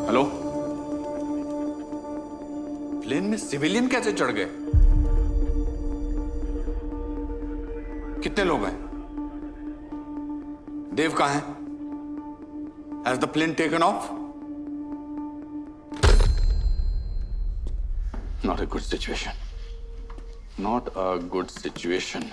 Hello, plane में civilian कैसे चढ़ गए? कितने लोग हैं? देव कहाँ है? Has the plane taken off? Not a good situation. Not a good situation.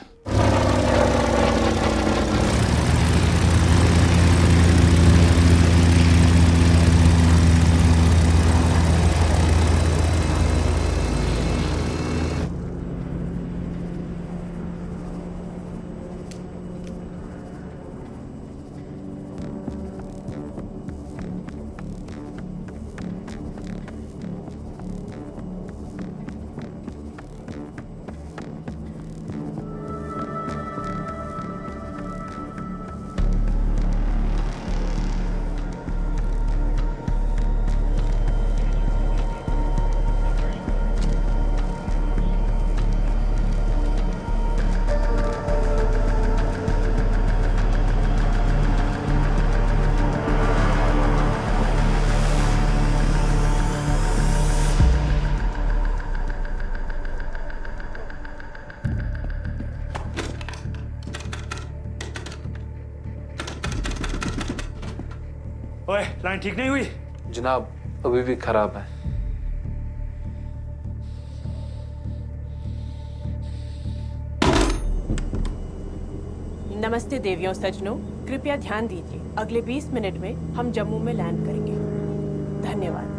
ओए, लाइन ठीक नहीं हुई? जनाब अभी भी खराब है। नमस्ते देवियों सज्जनों, कृपया ध्यान दीजिए, अगले 20 मिनट में हम जम्मू में लैंड करेंगे। धन्यवाद।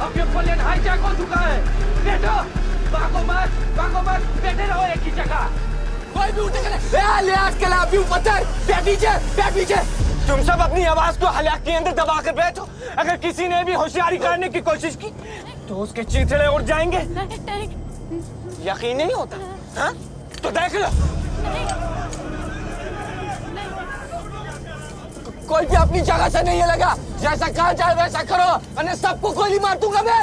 अब ये प्लेन हाईजैक हो चुका है। बैठो, भागो मत, बैठे रहो एक ही जगह। कोई भी उठे ले आज के लाभ पत्थर, बैठ पीछे। तुम सब अपनी आवाज को हलाक के अंदर दबा कर बैठो। अगर किसी ने भी होशियारी करने की कोशिश की तो उसके चीथड़े उड़ जाएंगे। यकीन नहीं होता? हाँ? तो देख लो। कोई भी अपनी जगह से नहीं लगा, जैसा कहा जाए वैसा करो, वरना सबको गोली मार दूंगा मैं।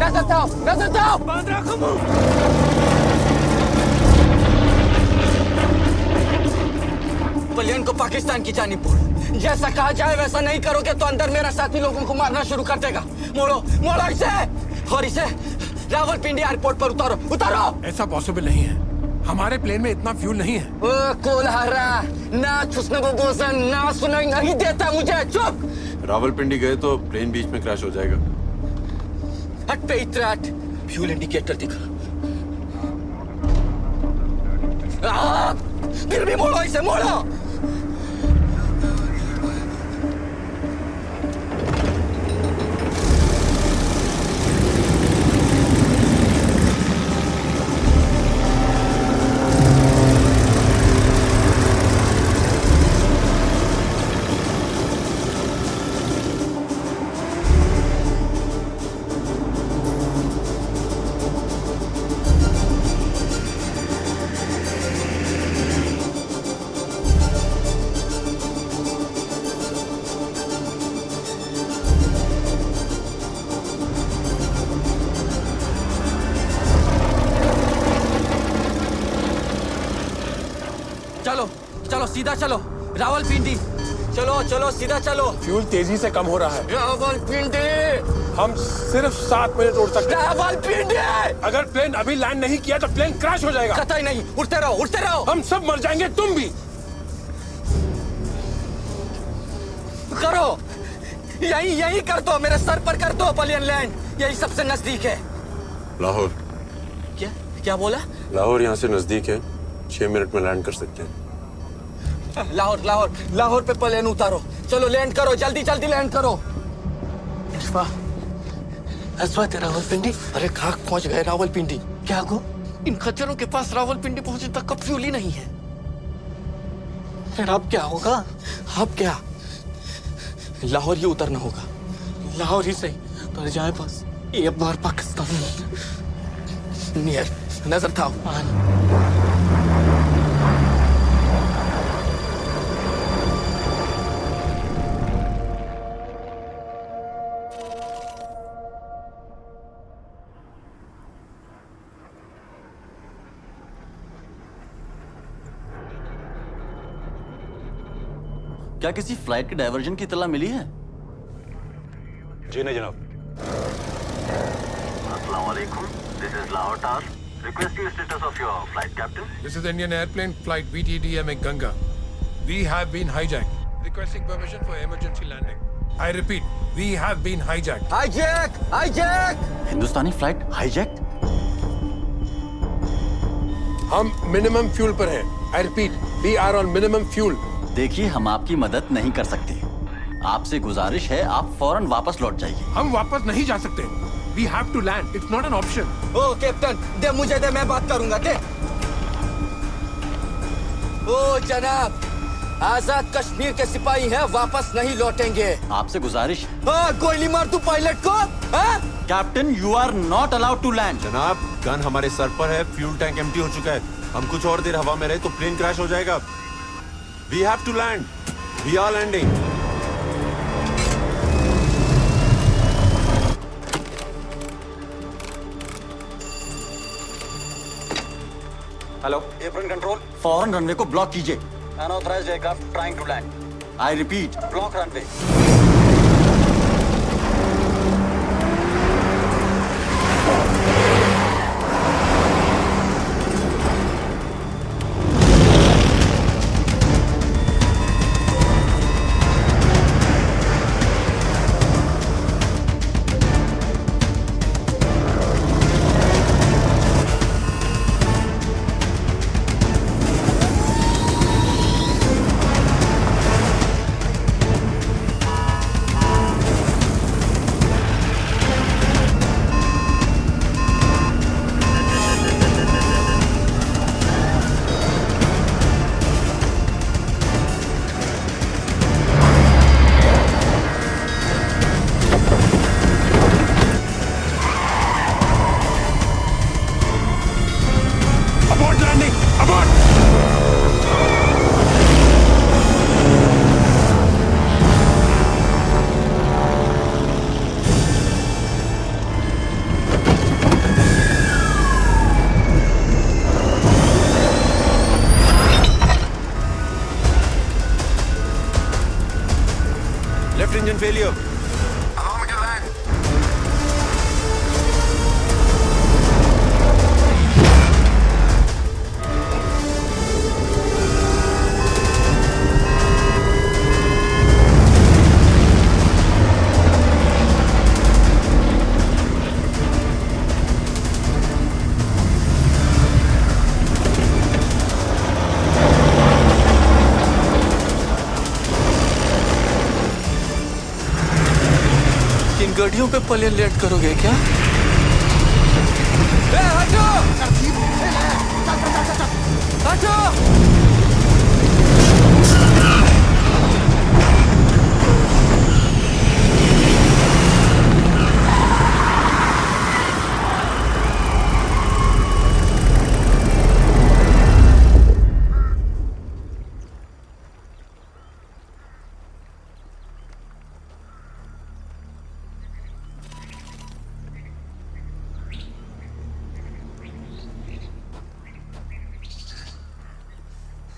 नजर आओ। बंद रखो मुंह। प्लेन को पाकिस्तान की जानिब मोड़ो। जैसा कहा जाए वैसा नहीं करोगे तो अंदर मेरा साथी लोगों को मारना शुरू कर देगा। मोड़ो इसे और इसे रावलपिंडी एयरपोर्ट पर उतारो। ऐसा पॉसिबल नहीं है, हमारे प्लेन में इतना फ्यूल नहीं है। ओ कोलहारा, ना छुसने को गोसन, ना सुनाई नहीं देता मुझे। चुप। रावलपिंडी गए तो प्लेन बीच में क्रैश हो जाएगा। हट पे इतराट, फ्यूल इंडिकेटर दिखा। फिर भी मोड़ो इसे, मोड़ो। चलो सीधा चलो रावलपिंडी। चलो सीधा चलो। फ्यूल तेजी से कम हो रहा है। रावलपिंडी। हम सिर्फ 7 मिनट उड़ सकते हैं। रावलपिंडी। अगर प्लेन अभी लैंड नहीं किया तो प्लेन क्रैश हो जाएगा। कतई नहीं, उड़ते रहो। हम सब मर जाएंगे, तुम भी। यहीं यहीं कर दो, मेरे सर पर कर दो पलियन लैंड, यही सबसे नजदीक है। लाहौर। क्या क्या बोला? लाहौर यहाँ से नजदीक है, 6 मिनट में लैंड कर सकते हैं। लाहौर लाहौर लाहौर पे प्लेन उतारो, चलो लैंड करो, जल्दी जल्दी लैंड करो। तेरा रावलपिंडी। अरे खाक पहुंच गए रावलपिंडी। क्या को? इन खच्चरों के पास रावलपिंडी पहुंचने तक का फ्यूल ही नहीं है। फिर अब क्या होगा? अब क्या, लाहौर ही उतरना होगा। लाहौर ही सही, पर जाए बस ये बार पाकिस्तान नियर नजर था। क्या किसी फ्लाइट के डायवर्जन की इत्तला मिली है? जी नहीं जनाब। अस्सलाम वालेकुम, this is Lahore tower. Requesting status of your flight, Captain. This is Indian airplane flight VTDM Ganga. We have been hijacked. Requesting permission for emergency landing. I repeat, we have been hijacked. Hijack! Hijack! Hindustani flight hijack? हम minimum fuel पर हैं। I repeat, we are on minimum fuel. देखिए, हम आपकी मदद नहीं कर सकते। आपसे गुजारिश है, आप फौरन वापस लौट जाइए। हम वापस नहीं जा सकते। We have to land. It's not an option. Oh captain, दे मुझे दे, मैं बात करूंगा। दे। ओ जनाब, आजाद कश्मीर के सिपाही हैं, वापस नहीं लौटेंगे। आपसे गुजारिश। गोली मार तू पायलट को। Captain, you are not allowed to land. जनाब, गन हमारे सर पर है, फ्यूल टैंक एम्प्टी हो चुका है। हम कुछ और देर हवा में रहे तो प्लेन क्रैश हो जाएगा। We have to land. We are landing. Hello, airplane control, फौरन रनवे को ब्लॉक कीजिए। Unauthorized aircraft trying to land. I repeat, block runway. Engine failure. Allow me to land. गाड़ियों पे प्लेन लैंड करोगे क्या? हटो! हटो!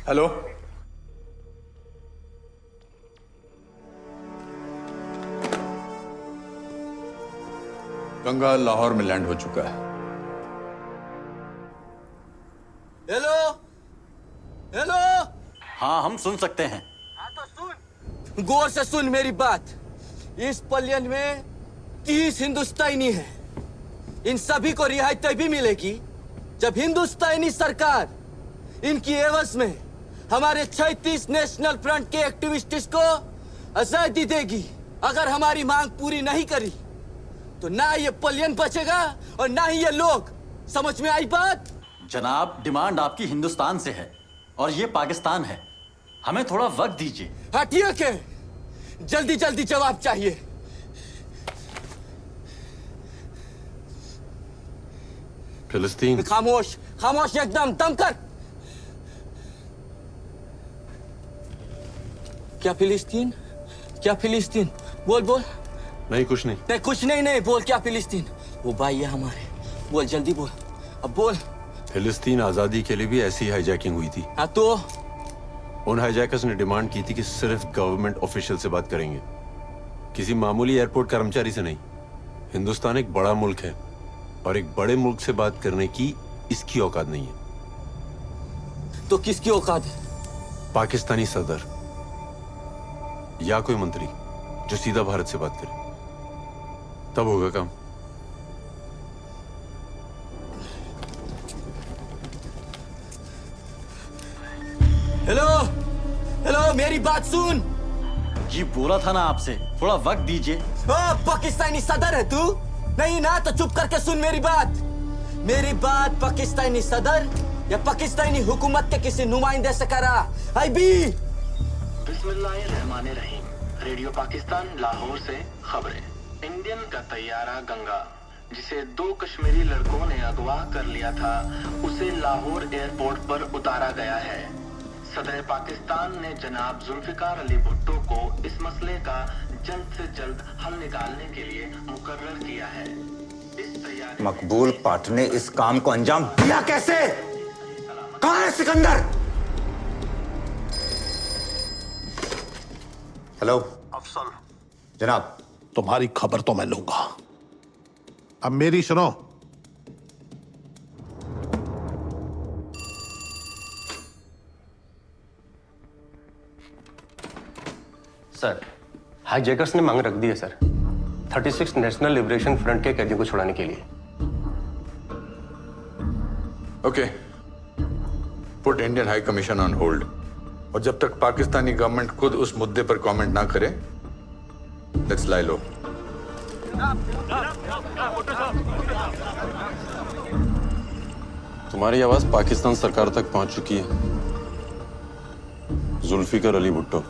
हेलो, गंगा लाहौर में लैंड हो चुका है। Hello, hello. हाँ, हम सुन सकते हैं। गौर से सुन मेरी बात। इस प्लेन में 30 हिंदुस्तानी हैं। इन सभी को रिहाई तभी मिलेगी जब हिंदुस्तानी सरकार इनकी एवज में हमारे 36 नेशनल फ्रंट के एक्टिविस्ट्स को आजादी देगी। अगर हमारी मांग पूरी नहीं करी तो ना ये प्लेन बचेगा और ना ही ये लोग। समझ में आई बात? जनाब, डिमांड आपकी हिंदुस्तान से है और ये पाकिस्तान है। हमें थोड़ा वक्त दीजिए। हाँ ठीक है, जल्दी जल्दी जवाब चाहिए। फिलिस्तीन। खामोश खामोश, एकदम दम कर। क्या फिलिस्तीन? क्या फिलिस्तीन? बोल बोल। नहीं कुछ नहीं। नहीं कुछ नहीं, नहीं बोल। क्या फिलिस्तीन? वो भाई है हमारे। बोल जल्दी बोल, अब बोल। फिलिस्तीन आजादी के लिए भी ऐसी हाईजैकिंग हुई थी। हाँ तो उन हाईजैकर्स ने डिमांड की थी कि सिर्फ गवर्नमेंट ऑफिशियल से बात करेंगे, किसी मामूली एयरपोर्ट कर्मचारी से नहीं। हिंदुस्तान एक बड़ा मुल्क है और एक बड़े मुल्क से बात करने की इसकी औकात नहीं है। तो किसकी औकात है? पाकिस्तानी सदर या कोई मंत्री जो सीधा भारत से बात करे, तब होगा काम। हेलो हेलो, मेरी बात सुन। जी बोला था ना आपसे, थोड़ा वक्त दीजिए। पाकिस्तानी सदर है तू? नहीं ना, तो चुप करके सुन मेरी बात। मेरी बात पाकिस्तानी सदर या पाकिस्तानी हुकूमत के किसी नुमाइंदे से करा। आई बी बिस्मिल्लाहिर्रहमानिर्रहीम। रेडियो पाकिस्तान लाहौर से खबरें। इंडियन का तैयारा गंगा, जिसे 2 कश्मीरी लड़कों ने अगवा कर लिया था, उसे लाहौर एयरपोर्ट पर उतारा गया है। सदर पाकिस्तान ने जनाब जुल्फिकार अली भुट्टो को इस मसले का जल्द से जल्द हल निकालने के लिए मुकर्रर किया है। इस तैयारी मकबूल पार्ट ने इस काम को अंजाम दिया कैसे? कहां है सिकंदर? हेलो अफसल। जनाब, तुम्हारी खबर तो मैं लूंगा, अब मेरी सुनो। सर, हाईजैकर्स ने मांग रख दी है सर, 36 नेशनल लिबरेशन फ्रंट के कैदियों को छुड़ाने के लिए। Okay, put Indian high commission on hold, और जब तक पाकिस्तानी गवर्नमेंट खुद उस मुद्दे पर कमेंट ना करे, लेट्स लाई लो। तुम्हारी आवाज पाकिस्तान सरकार तक पहुंच चुकी है। Zulfikar Ali Bhutto.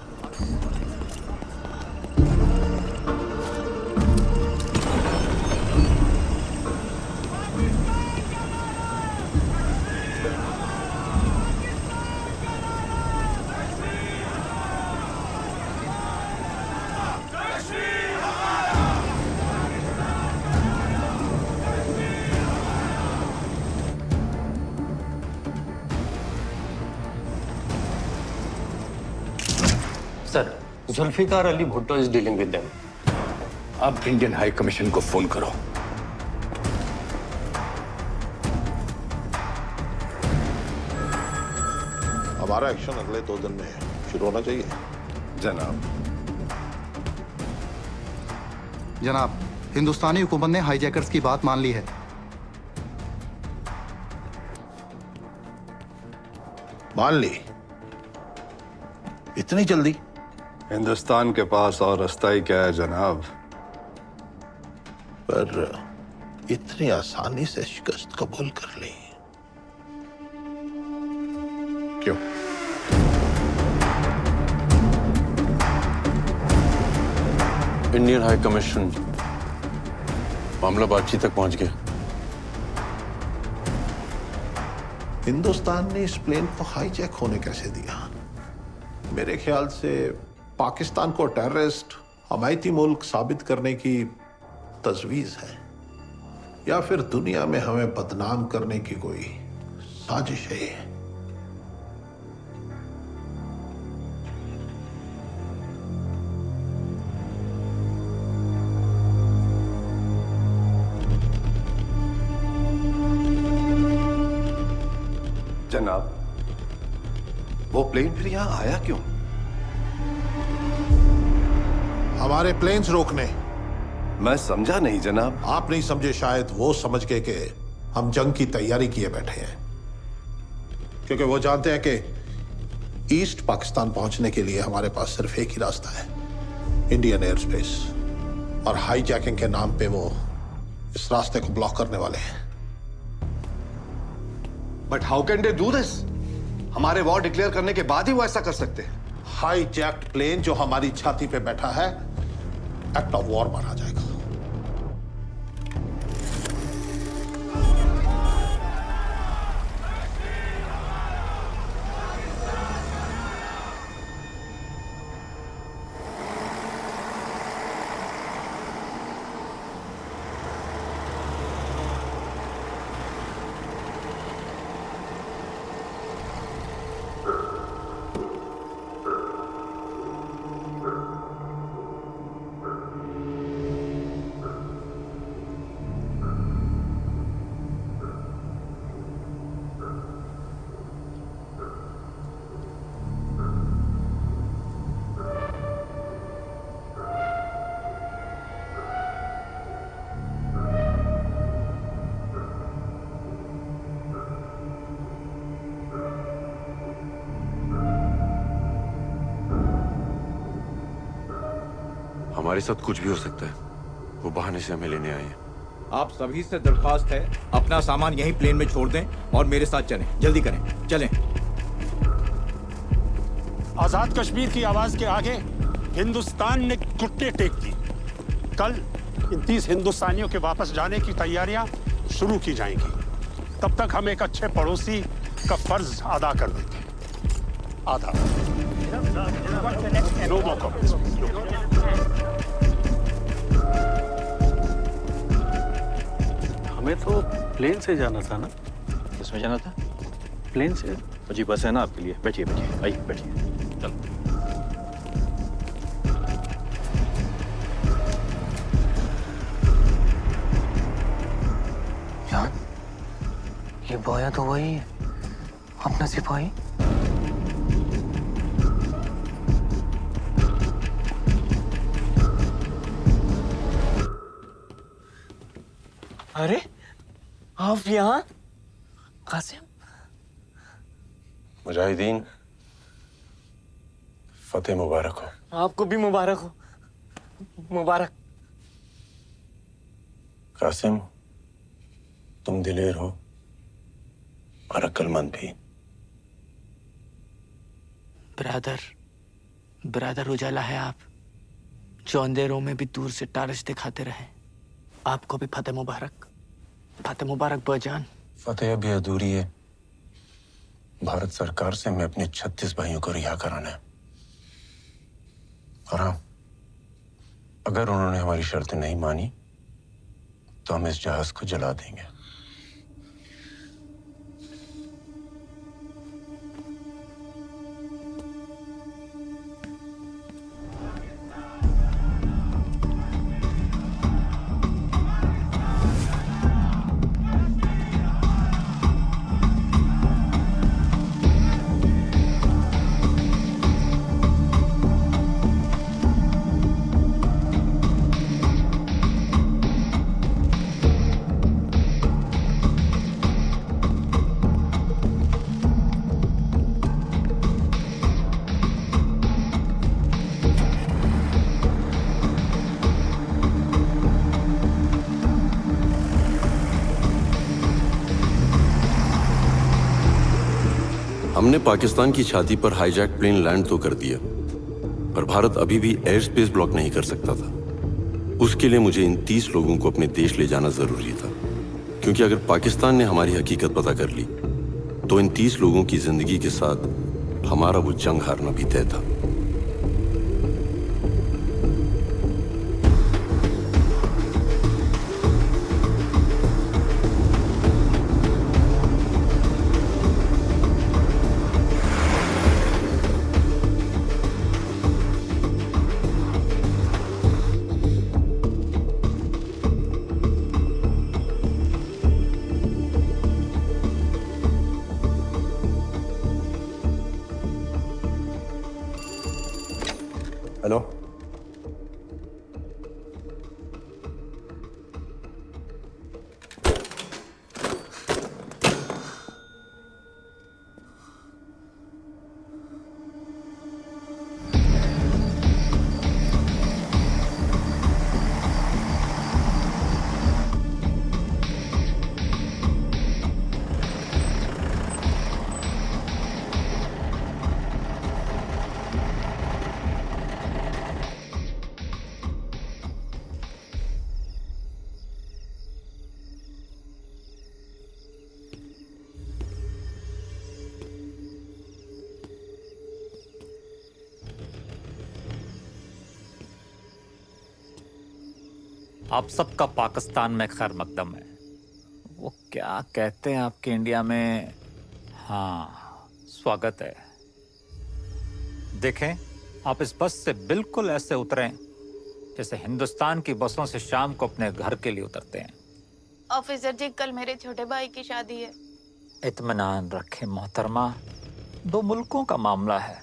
Sir, Zulfikar Ali Bhutto is dealing with them. अब इंडियन हाई कमीशन को फोन करो। हमारा एक्शन अगले 2 दिन में शुरू होना चाहिए। जनाब। जनाब, हिंदुस्तानी हुकूमत ने हाईजैकर्स की बात मान ली है। मान ली? इतनी जल्दी? हिंदुस्तान के पास और रास्ता ही क्या है जनाब? पर इतनी आसानी से शिकस्त कबूल कर ली क्यों? इंडियन हाई कमीशन मामला बातचीत तक पहुंच गया। हिंदुस्तान ने इस प्लेन को हाईजैक होने कैसे दिया? मेरे ख्याल से पाकिस्तान को टेररिस्ट, हमायती मुल्क साबित करने की तजवीज है, या फिर दुनिया में हमें बदनाम करने की कोई साजिश है। जनाब, वो प्लेन फिर यहां आया क्यों? हमारे प्लेन्स रोकने। मैं समझा नहीं जनाब। आप नहीं समझे शायद, वो समझ गए कि हम जंग की तैयारी किए बैठे हैं, क्योंकि वो जानते हैं कि ईस्ट पाकिस्तान पहुंचने के लिए हमारे पास सिर्फ एक ही रास्ता है, इंडियन एयर स्पेस, और हाईजैकिंग के नाम पे वो इस रास्ते को ब्लॉक करने वाले हैं। But how can they do this? हमारे वॉर डिक्लेयर करने के बाद ही वो ऐसा कर सकते हैं। हाईजैक्ड प्लेन जो हमारी छाती पे बैठा है, एक्ट ऑफ वॉर माना जाएगा। हमारे साथ कुछ भी हो सकता है, वो बहाने से हमें लेने आए हैं। आप सभी से दरखास्त है, अपना सामान यहीं प्लेन में छोड़ दें और मेरे साथ चलें। जल्दी करें, चलें। आजाद कश्मीर की आवाज के आगे हिंदुस्तान ने घुटने टेक दी। कल इन 30 हिंदुस्तानियों के वापस जाने की तैयारियां शुरू की जाएंगी। तब तक हम एक अच्छे पड़ोसी का फर्ज अदा कर देंगे। आधा नो मोर कमेंट्स। हमें तो प्लेन से जाना था ना? किसमें जाना था? प्लेन से। जी बस है ना आपके लिए। बैठिए बैठिए, आइए बैठिए। चलो। जान, ये बोया तो वही है, अपना सिपाही। अरे आप यहाँ? कासिम, मुजाहिदीन, फतेह मुबारक हो। आपको भी मुबारक हो। मुबारक। कासिम, तुम दिलेर हो और अक्लमंद भी। ब्रदर उजाला है आप, जो अंधेरों में भी दूर से टारश दिखाते रहे। आपको भी फतेह मुबारक। फतेह मुबारक बजान। फतेह अभी अधूरी है। भारत सरकार से मैं अपने 36 भाइयों को रिहा कराना है। और हाँ, अगर उन्होंने हमारी शर्तें नहीं मानी तो हम इस जहाज को जला देंगे। हमने पाकिस्तान की छाती पर हाईजैक प्लेन लैंड तो कर दिया, पर भारत अभी भी एयर स्पेस ब्लॉक नहीं कर सकता था। उसके लिए मुझे इन 30 लोगों को अपने देश ले जाना जरूरी था, क्योंकि अगर पाकिस्तान ने हमारी हकीकत पता कर ली तो इन 30 लोगों की जिंदगी के साथ हमारा वो जंग हारना भी तय था। हेलो, आप सबका पाकिस्तान में खैर मकदम है। वो क्या कहते हैं आपके इंडिया में, हाँ स्वागत है। देखें, आप इस बस से बिल्कुल ऐसे उतरें जैसे हिंदुस्तान की बसों से शाम को अपने घर के लिए उतरते हैं। ऑफिसर जी, कल मेरे छोटे भाई की शादी है। इत्मीनान रखें मोहतरमा, 2 मुल्कों का मामला है,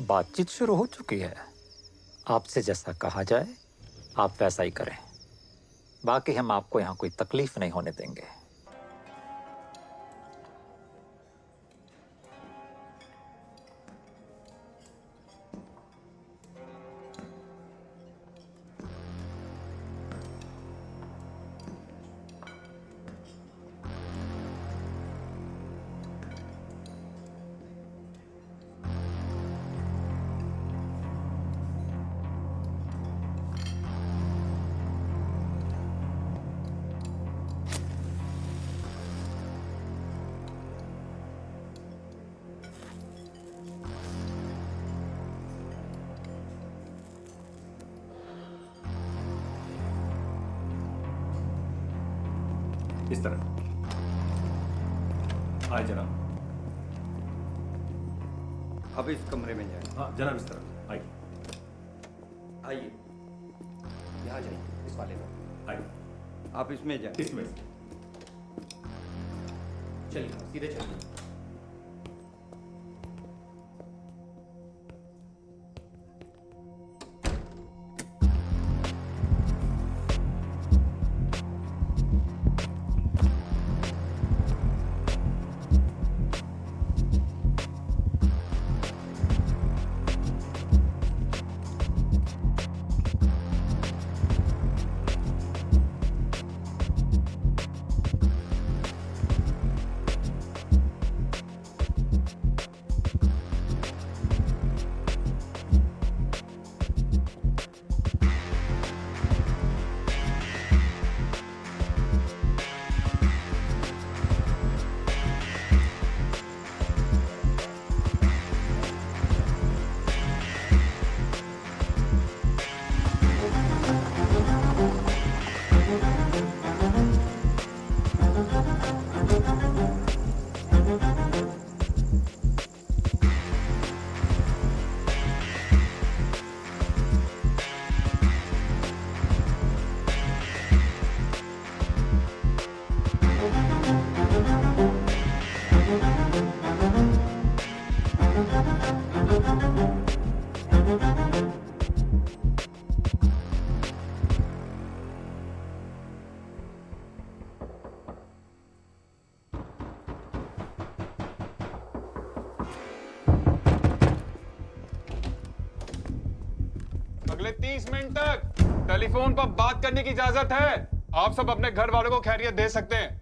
बातचीत शुरू हो चुकी है। आपसे जैसा कहा जाए आप वैसा ही करें, बाकी हम आपको यहाँ कोई तकलीफ नहीं होने देंगे। इस तरह आए जनाब। अब इस कमरे में जाए। हाँ जनाब, इस तरह आइए। आइए, यहाँ जाइए, इस वाले में आइए। आप इसमें जाए। इसमें चलिए, सीधे चलिए। अगले 30 मिनट तक टेलीफोन पर बात करने की इजाजत है। आप सब अपने घर वालों को खैरियत दे सकते हैं।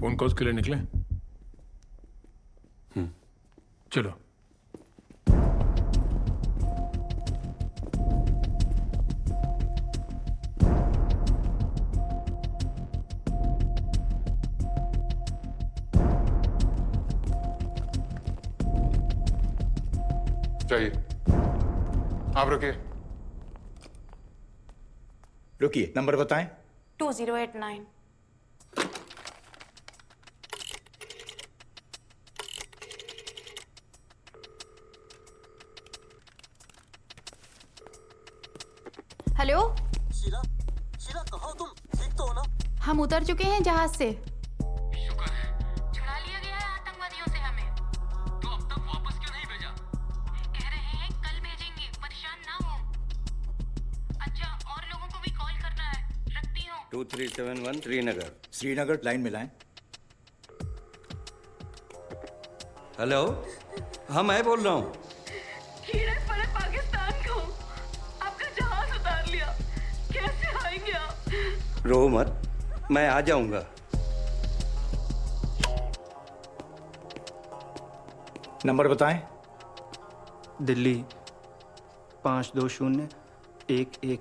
फोन कॉल्स के लिए निकले? चलो। चाहिए आप रुकिए। रुकिए, नंबर बताएं। 2089। हेलो शीला, शीला कहाँ हो तुम? ठीक तो हो ना? हम उतर चुके हैं जहाज से। छुड़ा लिया गया है आतंकवादियों से हमें। तो अब तक वापस क्यों नहीं भेजा? कह रहे हैं कल भेजेंगे, परेशान ना हो। अच्छा, और लोगों को भी कॉल करना है, रखती हूँ। 2371 श्रीनगर। श्रीनगर, लाइन में लाएं। हेलो, हाँ मैं बोल रहा हूँ। हीरे पड़े पाकिस्तान को, आपका जहाज उतार लिया, कैसे आएंगे आप? रो मत, मैं आ जाऊंगा। नंबर बताएं। दिल्ली 52011।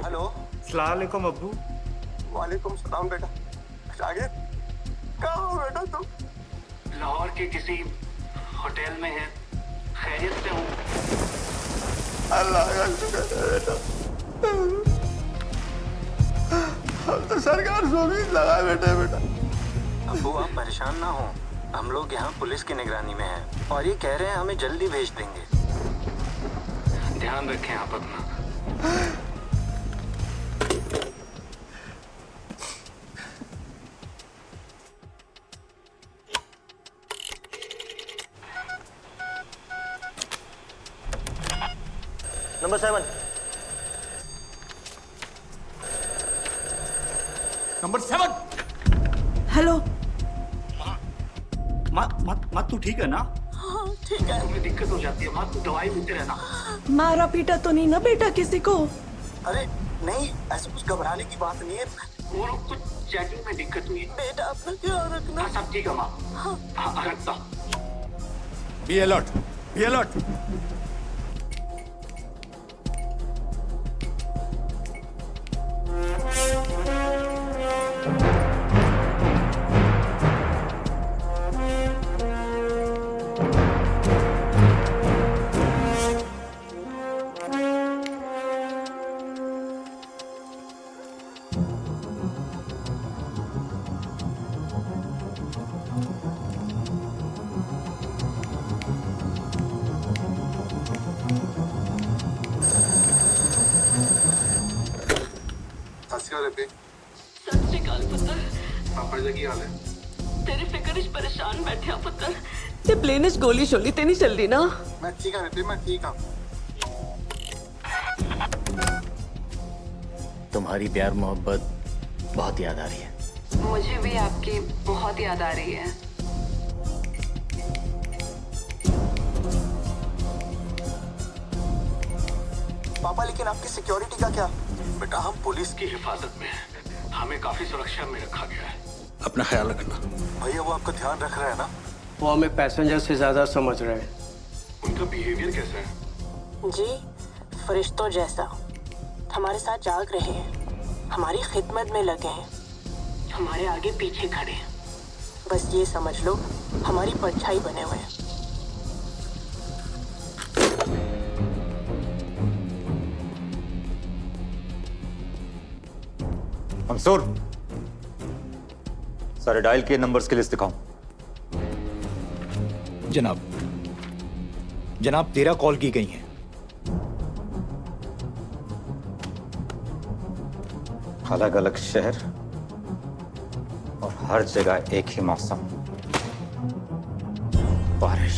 हेलो। अस्सलाम वालेकुम अब्बू। वालेकुम सलाम बेटा। शागिद कहाँ हो बेटा तुम? लाहौर के किसी होटल में है, खैरियत से हूँ। अल्लाह का शुक्र है बेटा। हम तो सरकार से उम्मीद लगाए बैठे हैं बेटा। अब्बू आप परेशान ना हो, हम लोग यहाँ पुलिस की निगरानी में हैं और ये कह रहे हैं हमें जल्दी भेज देंगे। ध्यान रखें आप अपना। नंबर 7। नंबर 7। हेलो। माँ तू ठीक है ना? हाँ ठीक है। तुम्हें दिक्कत हो जाती है माँ, तू दवाई लेते रहना। मारा पीटा तो नहीं ना बेटा किसी को? अरे नहीं, ऐसा कुछ घबराने की बात नहीं है। वो लोग कुछ चेकिंग में दिक्कत हुई। बेटा अपना ध्यान रखना। सब ठीक है माँ। हाँ रखता। Be alert, be alert. सत श्री अकाल पुत्र। पापा जी की हाल है? तेरी फिक्र इच परेशान बैठे पुत्र। ते प्लेन इच गोली शोली ते नहीं चल रही ना? मैं ठीक हूँ बेटे, मैं ठीक हूँ। तुम्हारी प्यार मोहब्बत बहुत याद आ रही है। मुझे भी आपकी बहुत याद आ रही है। पापा लेकिन आपकी सिक्योरिटी का क्या? बेटा हम पुलिस की हिफाजत में हैं, हमें काफी सुरक्षा में रखा गया है। अपना ख्याल रखना। भैया वो आपका ध्यान रख रहा है ना? वो हमें पैसेंजर से ज्यादा समझ रहे हैं। उनका बिहेवियर कैसा है? जी फरिश्तों जैसा, हमारे साथ जाग रहे हैं, हमारी खिदमत में लगे हैं, हमारे आगे पीछे खड़े हैं। बस ये समझ लो हमारी परछाई बने हुए हैं। मंसूर, सारे डायल किए नंबर्स की लिस्ट दिखाओ। जनाब 13 कॉल की गई हैं। अलग अलग शहर और हर जगह एक ही मौसम, बारिश।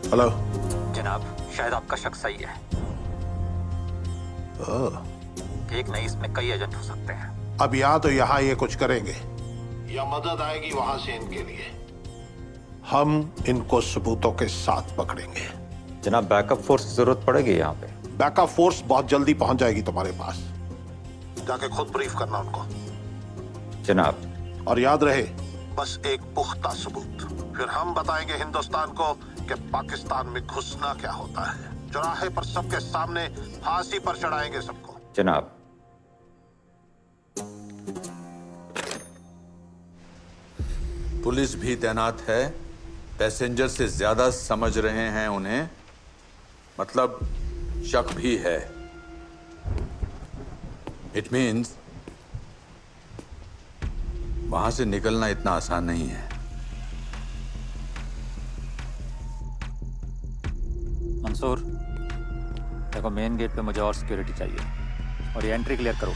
हेलो जनाब, शायद आपका शक सही है। एक नहीं, इसमें कई एजेंट हो सकते हैं। अब या तो यहाँ ये कुछ करेंगे या मदद आएगी वहां से इनके लिए। हम इनको सबूतों के साथ पकड़ेंगे। जनाब बैकअप फोर्स की जरूरत पड़ेगी यहाँ पे। बैकअप फोर्स बहुत जल्दी पहुंच जाएगी तुम्हारे पास, जाके खुद ब्रीफ करना उनको। जनाब, और याद रहे बस एक पुख्ता सबूत, फिर हम बताएंगे हिंदुस्तान को कि पाकिस्तान में घुसना क्या होता है। चौराहे पर सबके सामने फांसी पर चढ़ाएंगे सबको। जनाब। पुलिस भी तैनात है, पैसेंजर से ज्यादा समझ रहे हैं उन्हें, मतलब शक भी है। इट मीन्स वहां से निकलना इतना आसान नहीं है। मंसूर, देखो मेन गेट पे मुझे और सिक्योरिटी चाहिए और ये एंट्री क्लियर करो।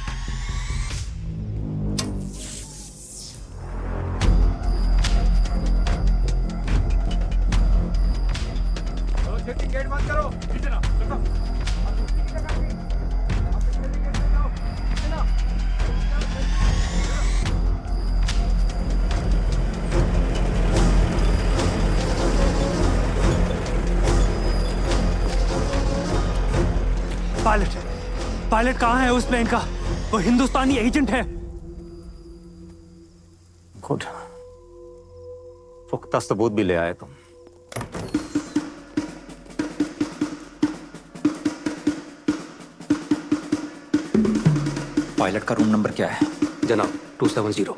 गेट बंद करो। पायलट कहाँ है उस प्लेन का? वो हिंदुस्तानी एजेंट है। गुड, पुख्ता सबूत भी ले आए तुम। पायलट का रूम नंबर क्या है? जनाब 270।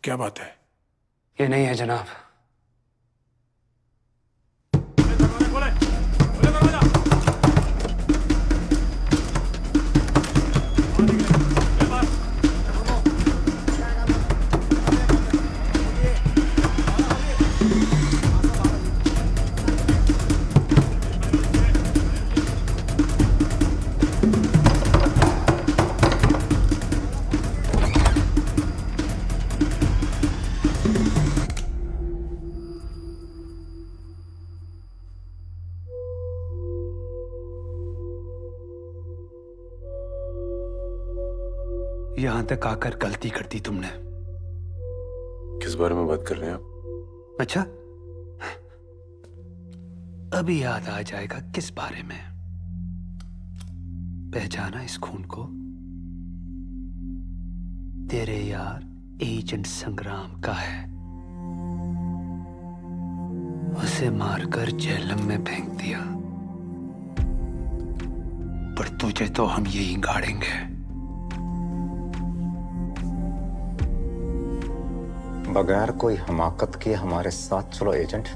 क्या बात है? ये नहीं है जनाब। यहां तक आकर गलती कर दी तुमने। किस बारे में बात कर रहे हैं आप? अच्छा, अभी याद आ जाएगा किस बारे में। पहचाना इस खून को? तेरे यार एजेंट संग्राम का है। उसे मारकर जेलम में फेंक दिया, पर तुझे तो हम यही गाड़ेंगे। बगैर कोई हमाकत के हमारे साथ चलो एजेंट।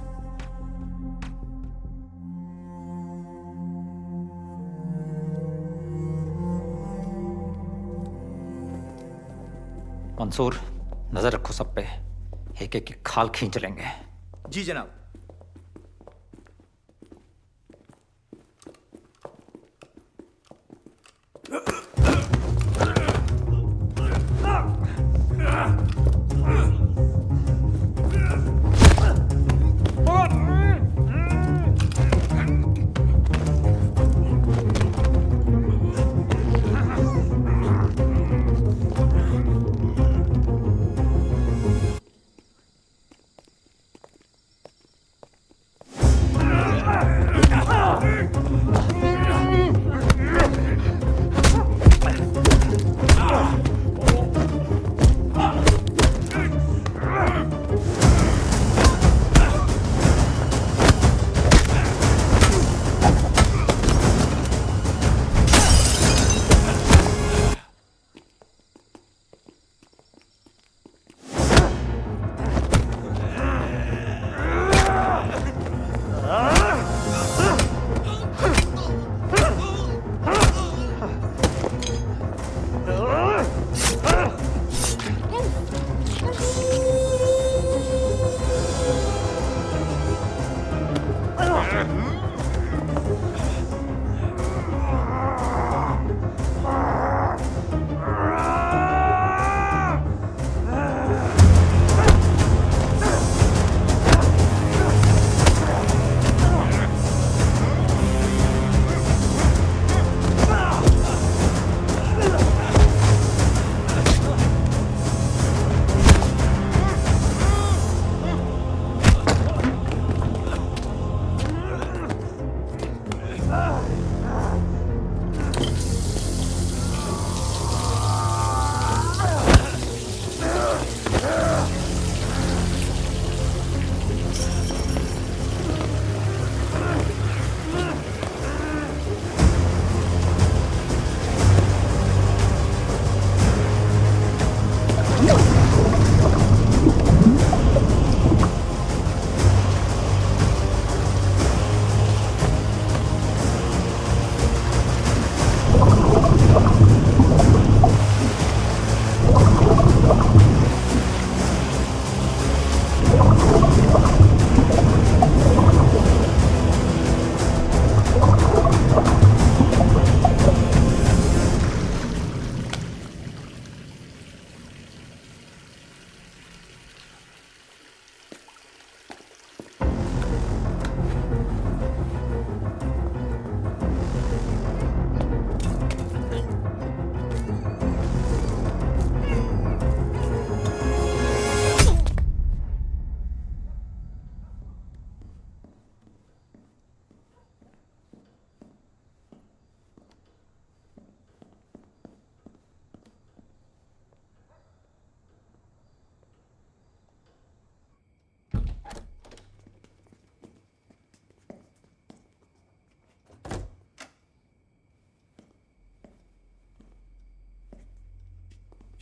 मंसूर, नजर रखो सब पे, एक एक की खाल खींच लेंगे। जी जनाब।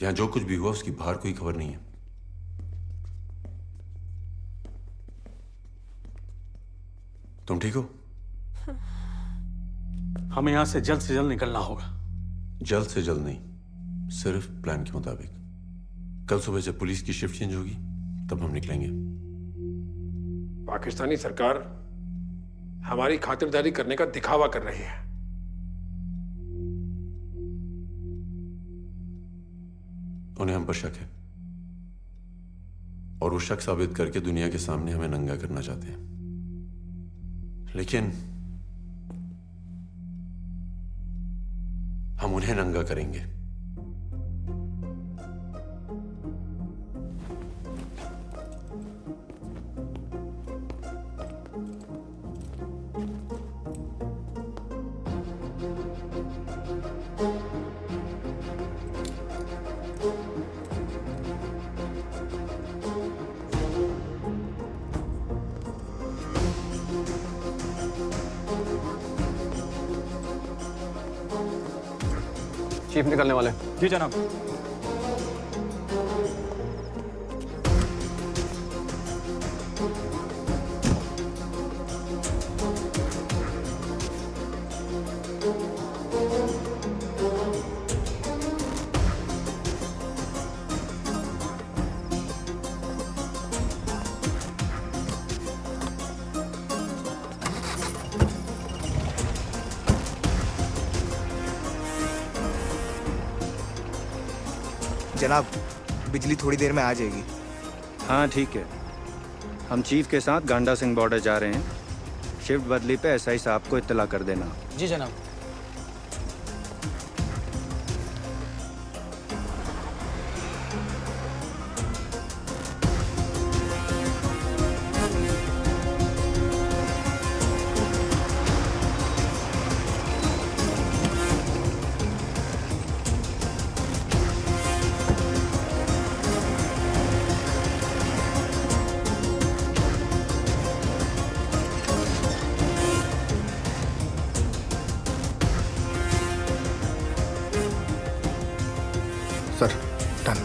यहां जो कुछ भी हुआ उसकी बाहर कोई खबर नहीं है। तुम ठीक हो? हमें यहां से जल्द निकलना होगा। जल्द से जल्द नहीं, सिर्फ प्लान के मुताबिक। कल सुबह जब पुलिस की शिफ्ट चेंज होगी तब हम निकलेंगे। पाकिस्तानी सरकार हमारी खातिरदारी करने का दिखावा कर रही है। उन्हें हम पर शक है और वो शक साबित करके दुनिया के सामने हमें नंगा करना चाहते हैं, लेकिन हम उन्हें नंगा करेंगे। चीफ निकलने वाले। जी जनाब। जनाब, बिजली थोड़ी देर में आ जाएगी। हाँ ठीक है, हम चीफ के साथ गांडा सिंह बॉर्डर जा रहे हैं। शिफ्ट बदली पे एसआई साहब को इत्तला कर देना। जी जनाब। Sir, done.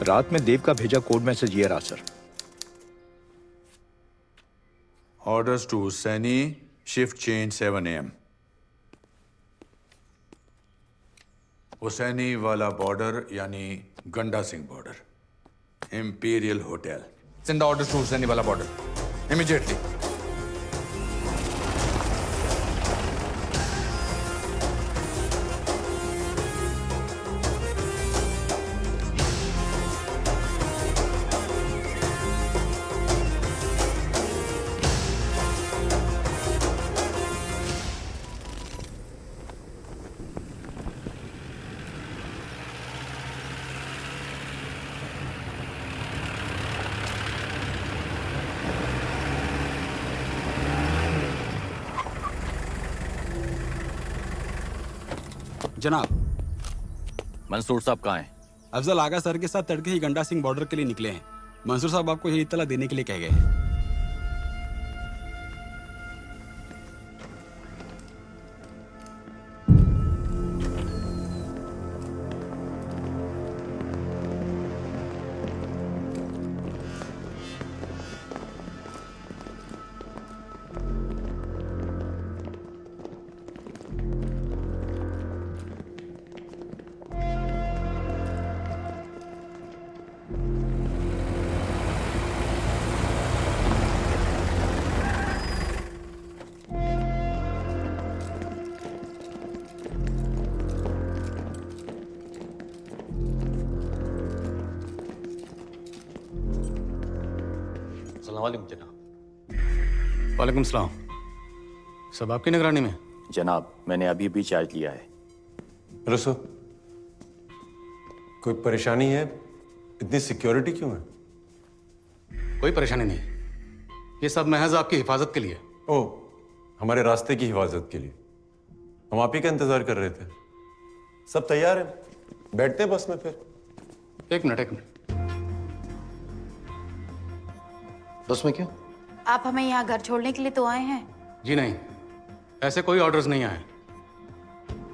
रात में देव का भेजा कोड मैसेज ये रहा sir. Orders to Saini, shift change 7 AM। Hussainiwala border यानी Ganda Singh border, Imperial Hotel. Send orders to Hussainiwala border immediately. जनाब, मंसूर साहब कहाँ हैं? अफजल आगा सर के साथ तड़के ही गंडा सिंह बॉर्डर के लिए निकले हैं। मंसूर साहब आपको यही इत्तला देने के लिए कह गए हैं। अस्सलामुअलैकुम जनाब। वालेकुम सलाम। सब आपकी निगरानी में? जनाब, मैंने अभी भी चार्ज लिया है। रसो, कोई परेशानी है? इतनी सिक्योरिटी क्यों है? कोई परेशानी नहीं, ये सब महज आपकी हिफाजत के लिए। ओह, हमारे रास्ते की हिफाजत के लिए। हम आप ही का इंतजार कर रहे थे। सब तैयार है, बैठते हैं बस में फिर। एक मिनट। बस में क्यों? आप हमें यहाँ घर छोड़ने के लिए तो आए हैं? जी नहीं, ऐसे कोई ऑर्डर्स नहीं आए।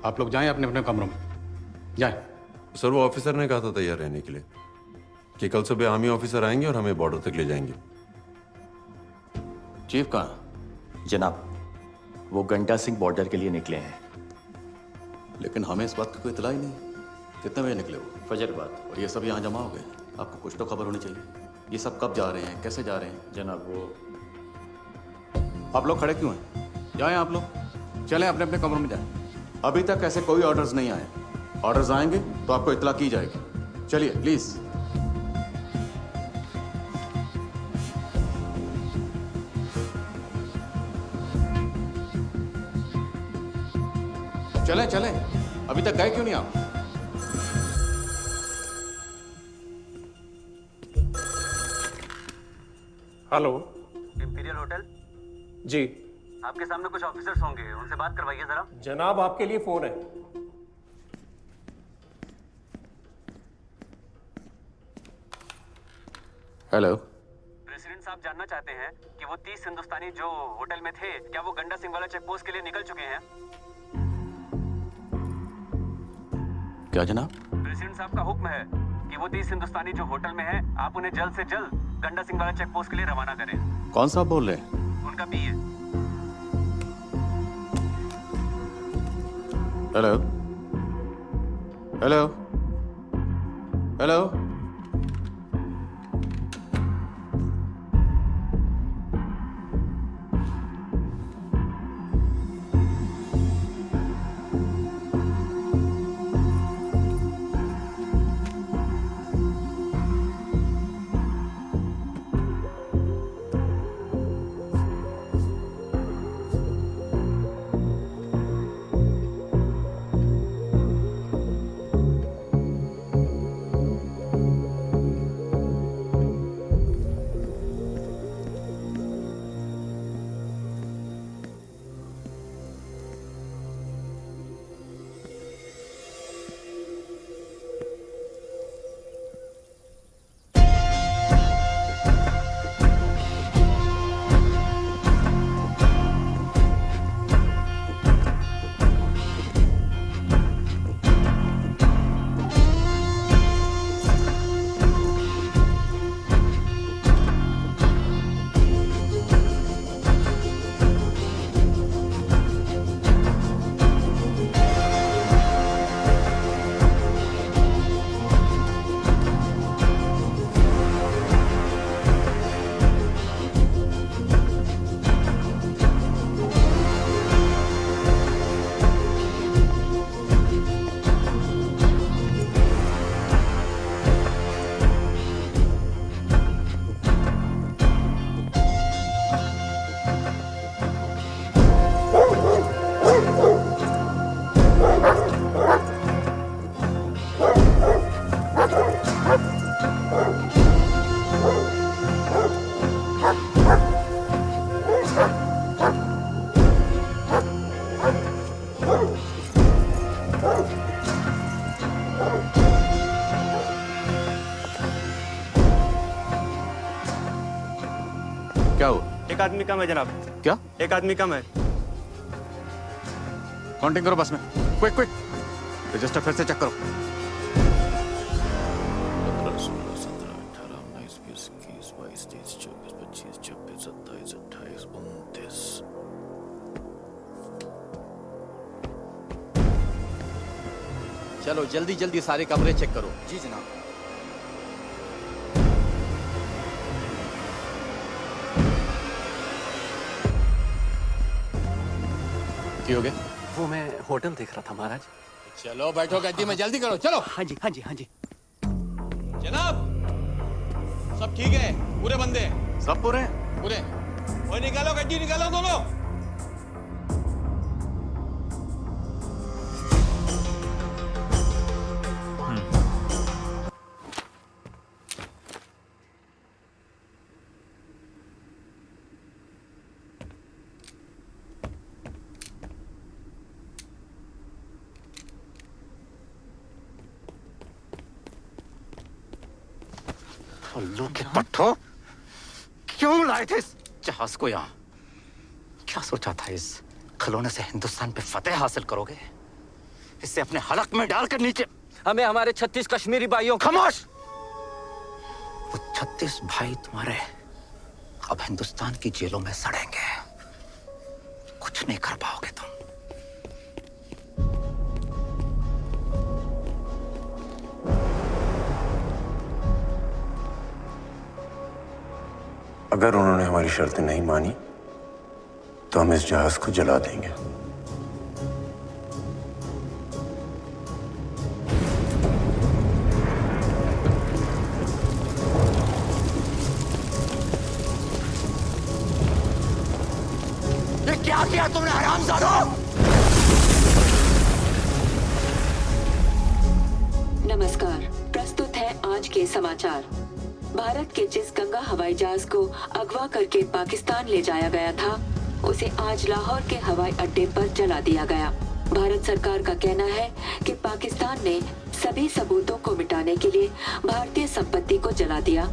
आप लोग जाएं अपने अपने कमरों में, जाएं। सर वो ऑफिसर ने कहा था तैयार रहने के लिए कि कल सुबह आर्मी ऑफिसर आएंगे और हमें बॉर्डर तक ले जाएंगे। चीफ कहाँ? जनाब, वो गंडा सिंह बॉर्डर के लिए निकले हैं। लेकिन हमें इस बात की कोई इतला ही नहीं। कितने बजे निकले वो? फजर बाद। और ये सब यहाँ जमा हो गए? आपको कुछ तो खबर होनी चाहिए। ये सब कब जा रहे हैं, कैसे जा रहे हैं? जनाब वो आप लोग खड़े क्यों हैं? जाएं आप लोग, चलें अपने अपने कमरों में जाएं। अभी तक ऐसे कोई ऑर्डर्स नहीं आए। ऑर्डर्स आएंगे तो आपको इतला की जाएगी। चलिए प्लीज। चलें चलें, अभी तक गए क्यों नहीं आप? Hello, imperial hotel? जी आपके सामने कुछ ऑफिसर्स होंगे, उनसे बात करवाइए जरा। जनाब, आपके लिए फोन है। हेलो। प्रेसिडेंट साहब जानना चाहते हैं कि वो 30 हिंदुस्तानी जो होटल में थे, क्या वो गंडा सिंह वाला चेक पोस्ट के लिए निकल चुके हैं? क्या जनाब? प्रेसिडेंट साहब का हुक्म है कि वो 30 हिंदुस्तानी जो होटल में हैं, आप उन्हें जल्द से जल्द गंडा सिंह वाला चेक पोस्ट के लिए रवाना करें। कौन साहब बोल रहे हैं? उनका पीए। Hello hello hello. क्या हुआ? एक आदमी कम है जनाब। क्या? एक आदमी कम है। काउंटिंग करो बस में, क्विक क्विक। रजिस्टर फिर से चेक करो। 15, 16, 17, 18, 19, 20, 21, 22, 23, 24, 25, 26, 27, 28, 29। चलो जल्दी जल्दी सारे कमरे चेक करो। जी जनाब। की हो गया? वो मैं होटल देख रहा था महाराज। चलो बैठो गद्दी में, जल्दी करो चलो। हाँ जी हाँ जी हाँ जी। जनाब सब ठीक है, पूरे बंदे हैं। सब पूरे हैं? पूरे। ओए निकालो गद्दी, निकालो दोनों। उल्लू के पट्टो, क्यों लाए थे इस जहाज को यहाँ? क्या सोचा था इस खिलौने से हिंदुस्तान पे फतेह हासिल करोगे? इसे अपने हलक में डालकर नीचे हमें हमारे 36 कश्मीरी भाइयों खामोश! वो 36 भाई तुम्हारे अब हिंदुस्तान की जेलों में सड़ेंगे। कुछ नहीं कर पाओगे तुम। अगर उन्होंने हमारी शर्तें नहीं मानी तो हम इस जहाज को जला देंगे। ये क्या किया तुमने हरामजादो? नमस्कार, प्रस्तुत है आज के समाचार। भारत के जिस गंगा हवाई जहाज को अगवा करके पाकिस्तान ले जाया गया था, उसे आज लाहौर के हवाई अड्डे पर जला दिया गया। भारत सरकार का कहना है कि पाकिस्तान ने सभी सबूतों को मिटाने के लिए भारतीय संपत्ति को जला दिया,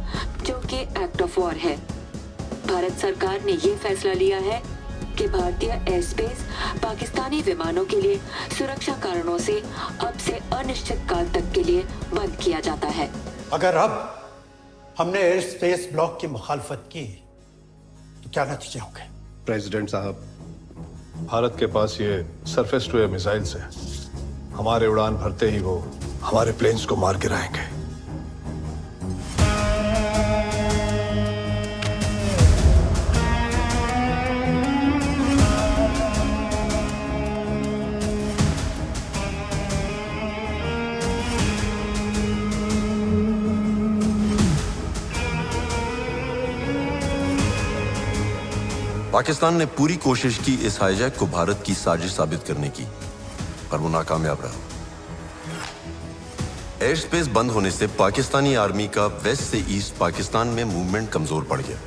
जो कि एक्ट ऑफ वॉर है। भारत सरकार ने ये फैसला लिया है कि भारतीय एयर स्पेस पाकिस्तानी विमानों के लिए सुरक्षा कारणों से अब से अनिश्चित काल तक के लिए बंद किया जाता है। अगर अब हमने एयर स्पेस ब्लॉक की मुखालफत की तो क्या नतीजे होंगे? प्रेसिडेंट साहब, भारत के पास ये सरफेस टू एयर मिसाइल्स हैं। हमारे उड़ान भरते ही वो हमारे प्लेन्स को मार गिराएंगे। पाकिस्तान ने पूरी कोशिश की इस हाईजैक को भारत की साजिश साबित करने की, पर वो नाकामयाब रहा। एयर स्पेस बंद होने से पाकिस्तानी आर्मी का वेस्ट से ईस्ट पाकिस्तान में मूवमेंट कमजोर पड़ गया।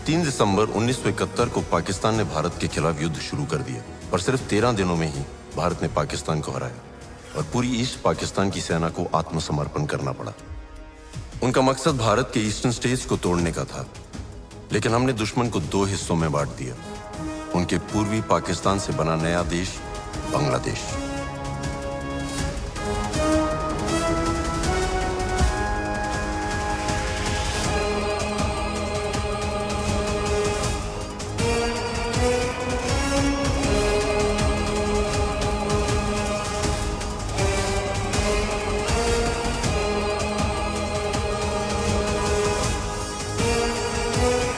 3 दिसंबर 1971 को पाकिस्तान ने भारत के खिलाफ युद्ध शुरू कर दिया, पर सिर्फ 13 दिनों में ही भारत ने पाकिस्तान को हराया और पूरी ईस्ट पाकिस्तान की सेना को आत्मसमर्पण करना पड़ा। उनका मकसद भारत के ईस्टर्न स्टेट्स को तोड़ने का था, लेकिन हमने दुश्मन को 2 हिस्सों में बांट दिया। उनके पूर्वी पाकिस्तान से बना नया देश बांग्लादेश।